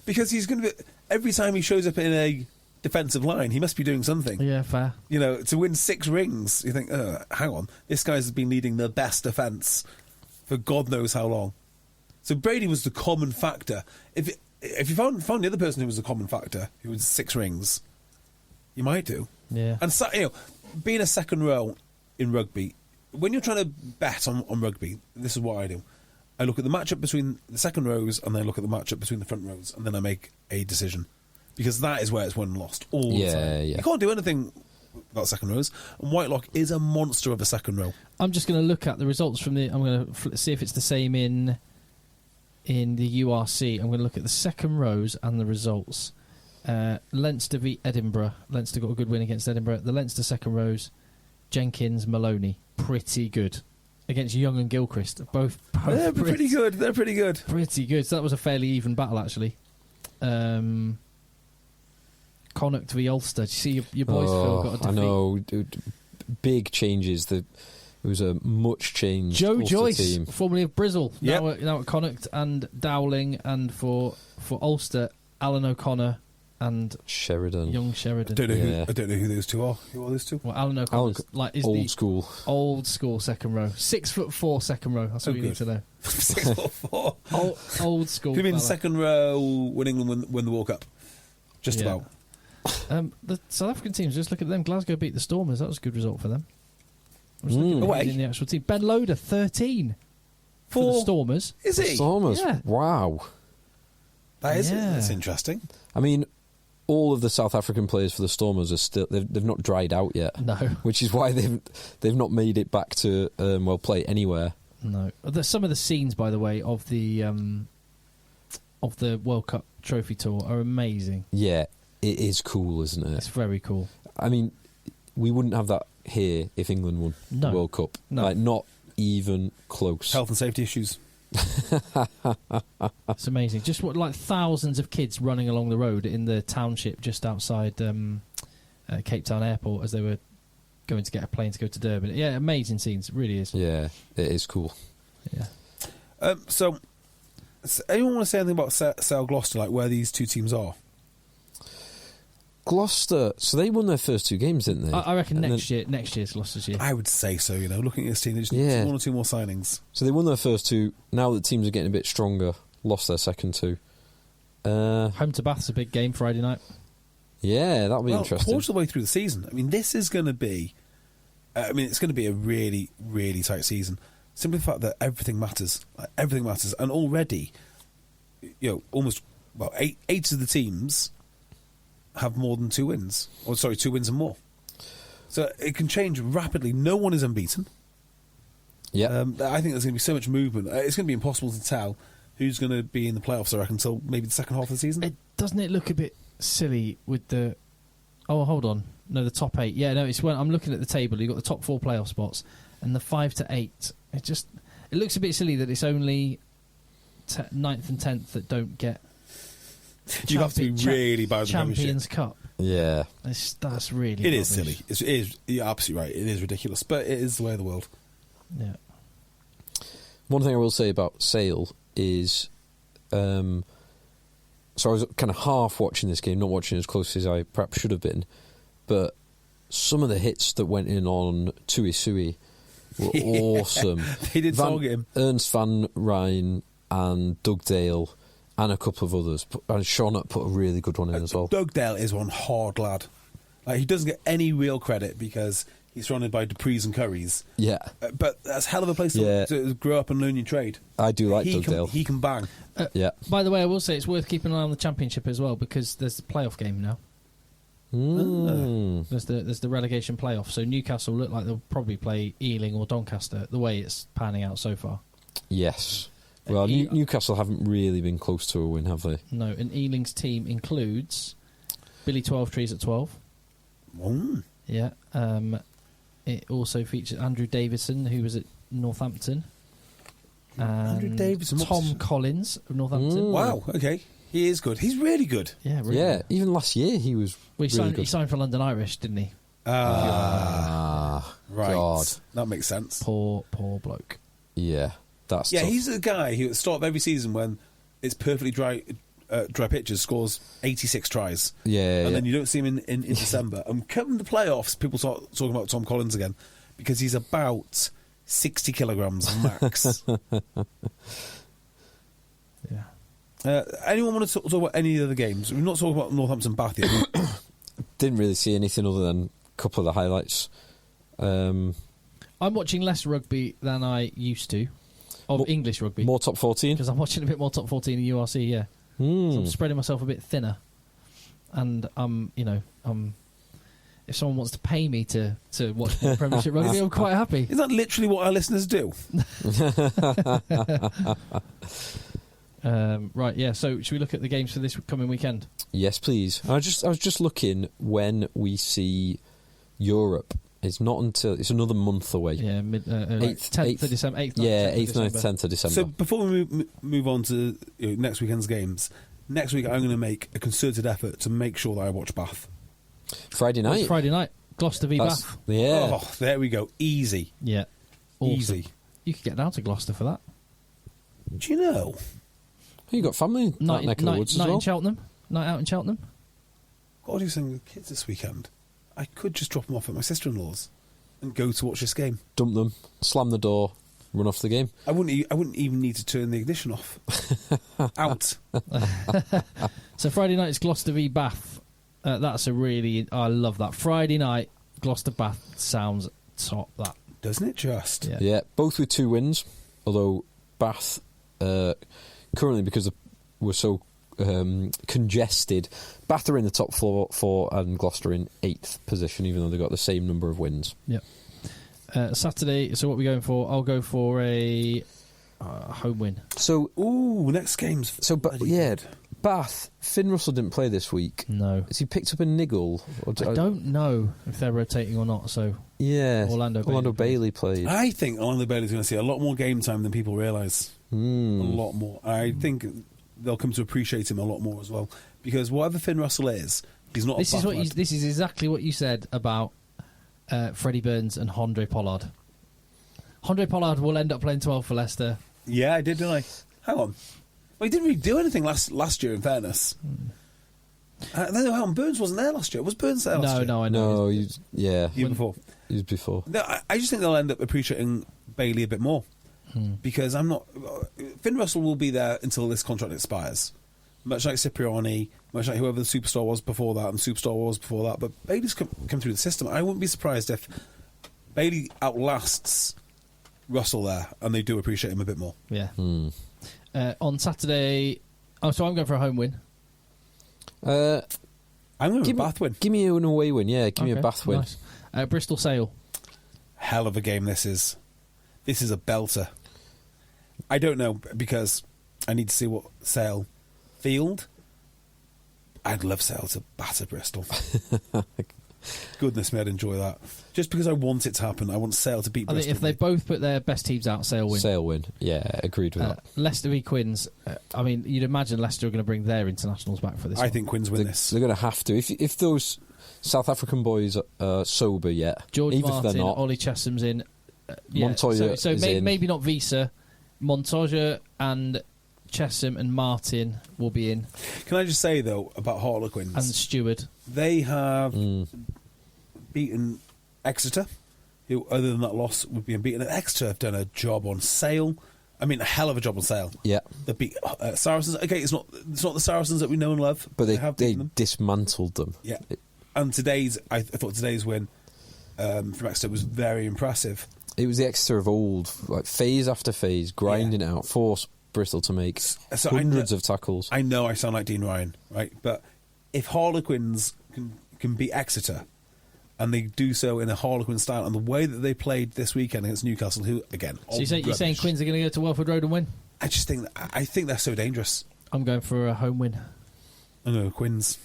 because he's going to be... Every time he shows up in a defensive line, he must be doing something. Yeah, fair. To win 6 rings, you think, hang on, this guy's been leading the best defence for God knows how long. So Brady was the common factor. If you found the other person who was the common factor, who was 6 rings, you might do. Yeah. And being a second row in rugby, when you're trying to bet on rugby, this is what I do. I look at the matchup between the second rows, and then I look at the matchup between the front rows, and then I make a decision. Because that is where it's won and lost all the time. Yeah. You can't do anything about second rows, and Whitelock is a monster of a second row. I'm just going to look at the results from I'm going to see if it's the same in the URC. I'm going to look at the second rows and the results. Leinster beat Edinburgh. Leinster got a good win against Edinburgh. The Leinster second rows Jenkins, Maloney, pretty good. Against Young and Gilchrist, both They're pretty good. They're pretty good. Pretty good. So that was a fairly even battle, actually. Connacht v Ulster. Do you see your boys, Phil, got a defeat? I know. Big changes. There was a much changed Joe Ulster Joyce, team. formerly of Brizzle, Yep. now at Connacht, and Dowling, and for Ulster, Alan O'Connor and Sheridan. young Sheridan. I don't know who those two are. Who are those two? Well, Alan O'Connor is the old school second row, 6'4" second row. That's what you need to know. 6'4". Old school. Could have been fella. second row when England win the World Cup. Just Yeah. about. The South African teams, just look at them. Glasgow beat the Stormers. That was a good result for them. I'm just looking at Away. who's in the actual team. Ben Loader, 13 for the Stormers. Is he? Stormers. Yeah. Wow. That's interesting. I mean, all of the South African players for the Stormers are still they've not dried out yet. No. Which is why they've not made it back to play anywhere. No. Some of the scenes, by the way, of the World Cup trophy tour are amazing. Yeah, it is cool, isn't it? It's very cool. I mean, we wouldn't have that here if England won the World Cup. No. Like, not even close. Health and safety issues. It's amazing. Just like thousands of kids running along the road in the township just outside Cape Town Airport as they were going to get a plane to go to Durban. Yeah, amazing scenes. It really is. Yeah, it is cool. Yeah. So, anyone want to say anything about Sale Gloucester, like where these two teams are? Gloucester, so they won their first two games, didn't they? I reckon And next year's Gloucester's year. I would say so. Looking at this team, they just need one or two more signings. So they won their first two. Now that teams are getting a bit stronger, lost their second two. Home to Bath's a big game Friday night. Yeah, that'll be interesting. Quarter of the way through the season. I mean, this is going to be. It's going to be a really, really tight season. Simply the fact that everything matters. Everything matters, and already, almost eight of the teams have more than 2 wins. 2 wins and more. So it can change rapidly. No one is unbeaten. Yeah. I think there's going to be so much movement. It's going to be impossible to tell who's going to be in the playoffs, I reckon, until maybe the second half of the season. Doesn't it look a bit silly with the... Oh, hold on. No, the top 8. Yeah, no, it's when I'm looking at the table. You've got the top 4 playoff spots and the 5 to 8. It looks a bit silly that it's only 9th and 10th that don't get... You have to be really bad at the Champions Premiership. Cup. Yeah. That's really It is rubbish. silly. You're absolutely right. It is ridiculous, but it is the way of the world. Yeah. One thing I will say about Sale is, so I was kind of half watching this game, not watching as closely as I perhaps should have been, but some of the hits that went in on Tui Sui were awesome. They did target him. Ernst van Rijn and Doug Dale and a couple of others. And Sean put a really good one in as well. Doug Dale is one hard lad. He doesn't get any real credit because he's surrounded by Duprees and Currys. Yeah. But that's a hell of a place to grow up and learn your trade. I do like Doug Dale. He can bang. Yeah. By the way, I will say it's worth keeping an eye on the Championship as well because there's the playoff game now. There's the relegation playoff. So Newcastle look like they'll probably play Ealing or Doncaster the way it's panning out so far. Yes. Well, Newcastle haven't really been close to a win, have they? No, and Ealing's team includes Billy 12 Trees at 12. Yeah. It also features Andrew Davison, who was at Northampton. Andrew Davison. Tom Collins of Northampton. Wow, okay. He is good. He's really good. Yeah, really Yeah, good. even last year he was Well, really good. he signed for London Irish, didn't he? Right. God. That makes sense. Poor bloke. Yeah, that's Yeah, tough. he's the guy who at the start of every season when it's perfectly dry pitches scores 86 tries. Yeah, and then you don't see him in December. And coming the playoffs, people start talking about Tom Collins again because he's about 60 kilograms max. Yeah. Anyone want to talk about any of the games? We're not talking about Northampton Bath yet. Didn't really see anything other than a couple of the highlights. I'm watching less rugby than I used to, English rugby. More top 14? Because I'm watching a bit more top 14 in URC, yeah. So I'm spreading myself a bit thinner. And if someone wants to pay me to watch Premiership rugby, I'm quite happy. Is that literally what our listeners do? Right, yeah. So should we look at the games for this coming weekend? Yes, please. I was just looking when we see Europe It's not until it's another month away. Yeah, 10th of December. 8th, 9th, 10th of December. So before we move on to next weekend's games, next week I'm going to make a concerted effort to make sure that I watch Bath. Friday night. Friday night. Gloucester v Bath. Yeah. Oh, there we go. Easy. Yeah. Awesome. Easy. You could get down to Gloucester for that. Do you know? You got family in that neck of the woods as well? In Cheltenham. Night out in Cheltenham. Got to do something with the kids this weekend. I could just drop them off at my sister-in-law's and go to watch this game. Dump them, slam the door, run off the game. I wouldn't even need to turn the ignition off. Out. So Friday night is Gloucester v Bath. I love that. Friday night, Gloucester Bath sounds top. That doesn't it just? Yeah, both with 2 wins. Although Bath currently, because we're so congested, Bath are in the top 4 and Gloucester in 8th position, even though they've got the same number of wins. Yep. Saturday, so what are we going for? I'll go for a home win. So, next game's Bath. Finn Russell didn't play this week. No. Has he picked up a niggle? I don't know if they're rotating or not. So yeah, Orlando Bailey played. I think Orlando Bailey's going to see a lot more game time than people realise. A lot more. I think they'll come to appreciate him a lot more as well, because whatever Finn Russell is, he's not. This is exactly what you said about Freddie Burns and Andre Pollard. Andre Pollard will end up playing 12 for Leicester. Yeah, I did, didn't I? Hang on. Well, he didn't really do anything last year, in fairness. Hang on, Burns wasn't there last year. Was Burns there last year? No, I know. No, year before. He was before. No, I just think they'll end up appreciating Bailey a bit more. Because I'm not... Finn Russell will be there until this contract expires. Much like Cipriani, much like whoever the superstar was before that, and the superstar was before that. But Bailey's come through the system. I wouldn't be surprised if Bailey outlasts Russell there, and they do appreciate him a bit more. Yeah. On Saturday... so I'm going for a home win. I'm going for a Bath win. Give me an away win, give me a Bath win. Nice. Bristol Sale. Hell of a game this is. This is a belter. I don't know, because I need to see what Sale field. I'd love Sale to batter Bristol. Goodness me, I'd enjoy that. Just because I want it to happen. I want Sale to beat Bristol. I think if they both put their best teams out, Sale win. Sale win. Yeah, agreed with that. Leicester v Quins. You'd imagine Leicester are going to bring their internationals back for this. I think Quins win this. They're going to have to. If those South African boys are sober yet, George even Martin, if they're not, Ollie Chesham's in. Montoya so is in. Maybe not Visa. Montoya and Chesham and Martin will be in. Can I just say, though, about Harlequins? And Stewart. They have beaten Exeter, who, other than that loss, would be unbeaten. And Exeter have done a job on Sale. I mean, a hell of a job on Sale. Yeah. They beat Saracens. Okay, it's not the Saracens that we know and love. But they them. dismantled them. Yeah. And I thought today's win from Exeter was very impressive. It was the Exeter of old, like phase after phase, grinding it out, force Bristol to make hundreds of tackles. I know I sound like Dean Ryan, right? But if Harlequins can beat Exeter, and they do so in a Harlequin style, and the way that they played this weekend against Newcastle, who, again... So you're saying Quins are going to go to Welford Road and win? I think they're so dangerous. I'm going for a home win. I'm going to Quins.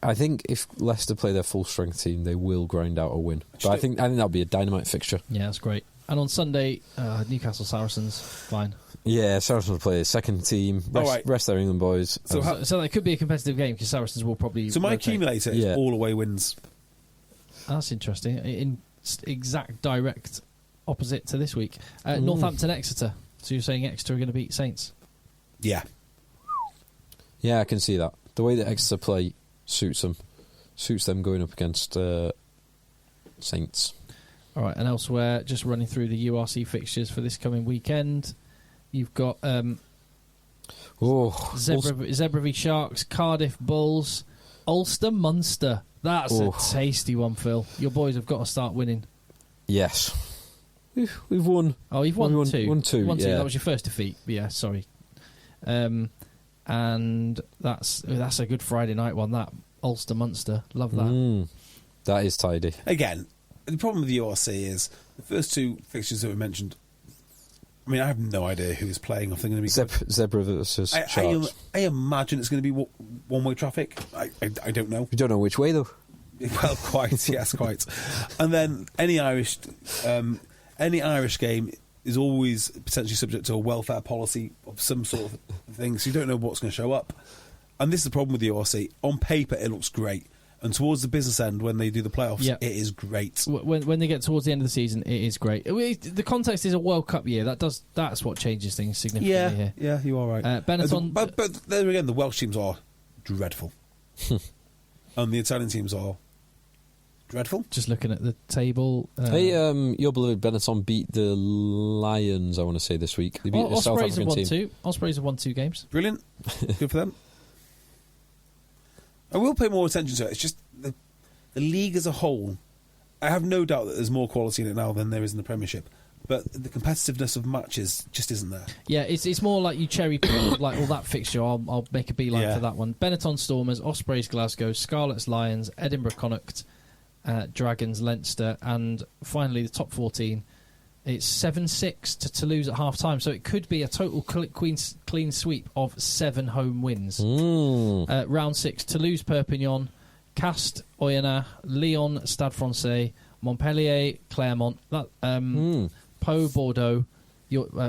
I think if Leicester play their full strength team, they will grind out a win. But I think that'll be a dynamite fixture. Yeah, that's great. And on Sunday, Newcastle Saracens, fine. Yeah, Saracens will play a second team. Rest their England boys. So that could be a competitive game, because Saracens will probably. So my accumulator is all away wins. That's interesting. In exact direct opposite to this week, Northampton Exeter. So you're saying Exeter are going to beat Saints? Yeah. Yeah, I can see that. The way that Exeter play suits them going up against Saints. All right, and elsewhere, just running through the URC fixtures for this coming weekend, you've got Zebra v Sharks, Cardiff Bulls, Ulster Munster. That's a tasty one, Phil. Your boys have got to start winning. Yes. We've won. Oh, you've won two. Won two, yeah. That was your first defeat. Yeah, sorry. And that's a good Friday night one, that. Ulster Munster. Love that. That is tidy. Again, the problem with the URC is the first two fixtures that we mentioned, I mean, I have no idea who is playing. If they're going to be Zebra versus Sharks. I imagine it's going to be one-way traffic. I don't know. You don't know which way, though. Well, quite, yes, quite. And then any Irish game is always potentially subject to a welfare policy of some sort of thing, so you don't know what's going to show up. And this is the problem with the ORC. On paper, it looks great. And towards the business end, when they do the playoffs, it is great. When they get towards the end of the season, it is great. The context is a World Cup year. That's what changes things significantly here. Yeah, you are right. Benetton, but there again, the Welsh teams are dreadful. And the Italian teams are dreadful. Just looking at the table. Your beloved Benetton beat the Lions, I want to say, this week. They beat the South African team. Ospreys have won 2 games. Brilliant. Good for them. I will pay more attention to it. It's just the league as a whole. I have no doubt that there's more quality in it now than there is in the Premiership, but the competitiveness of matches just isn't there. Yeah, it's more like you cherry pick like all that fixture. I'll make a beeline for that one. Benetton Stormers, Ospreys Glasgow, Scarlets Lions, Edinburgh Connacht, Dragons Leinster, and finally the top 14. It's 7-6 to Toulouse at half time, so it could be a total clean sweep of 7 home wins. Round 6, Toulouse Perpignan, Castres Oyonnax, Lyon Stade Francais, Montpellier Clermont, Pau Bordeaux,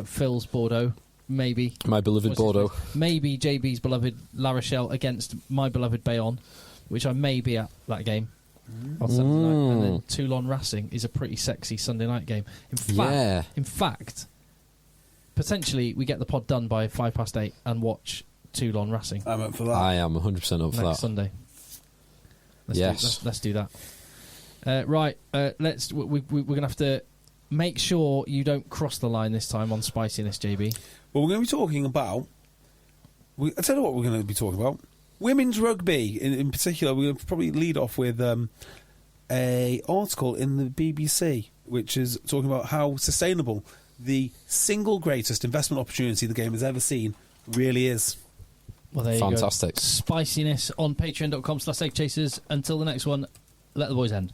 Phil's Bordeaux, maybe. My beloved Bordeaux. Maybe JB's beloved La Rochelle against my beloved Bayonne, which I may be at that game. On Saturday night. And then Toulon Racing is a pretty sexy Sunday night game. In fact, potentially we get the pod done by 8:05 and watch Toulon Racing. I'm up for that. I am 100% up for that. Sunday. Let's do that. Right, we're going to have to make sure you don't cross the line this time on spiciness, JB. Well, we're going to be talking about. I'll tell you what we're going to be talking about. Women's rugby, in particular. We're going to probably lead off with a article in the BBC, which is talking about how sustainable the single greatest investment opportunity the game has ever seen really is. Well, there you Fantastic. go. Spiciness on patreon.com/EggChasers. Until the next one, let the boys end.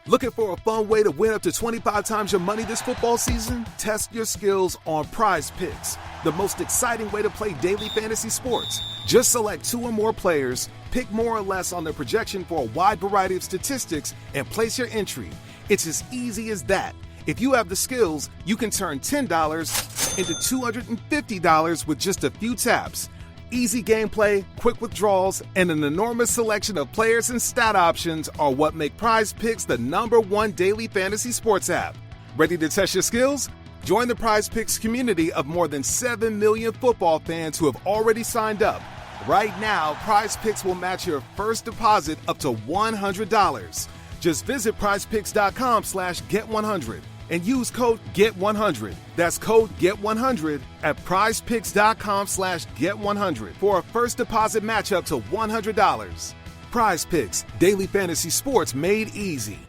Looking for a fun way to win up to 25 times your money this football season? Test your skills on Prize Picks, the most exciting way to play daily fantasy sports. Just select 2 or more players, pick more or less on their projection for a wide variety of statistics, and place your entry. It's as easy as that. If you have the skills, you can turn $10 into $250 with just a few taps. Easy gameplay, quick withdrawals, and an enormous selection of players and stat options are what make Prize Picks the #1 daily fantasy sports app. Ready to test your skills? Join the Prize Picks community of more than 7 million football fans who have already signed up. Right now, Prize Picks will match your first deposit up to $100. Just visit prizepicks.com/get100 and use code GET100. That's code GET100 at prizepicks.com/get100 for a first deposit match up to $100. Prize Picks, daily fantasy sports made easy.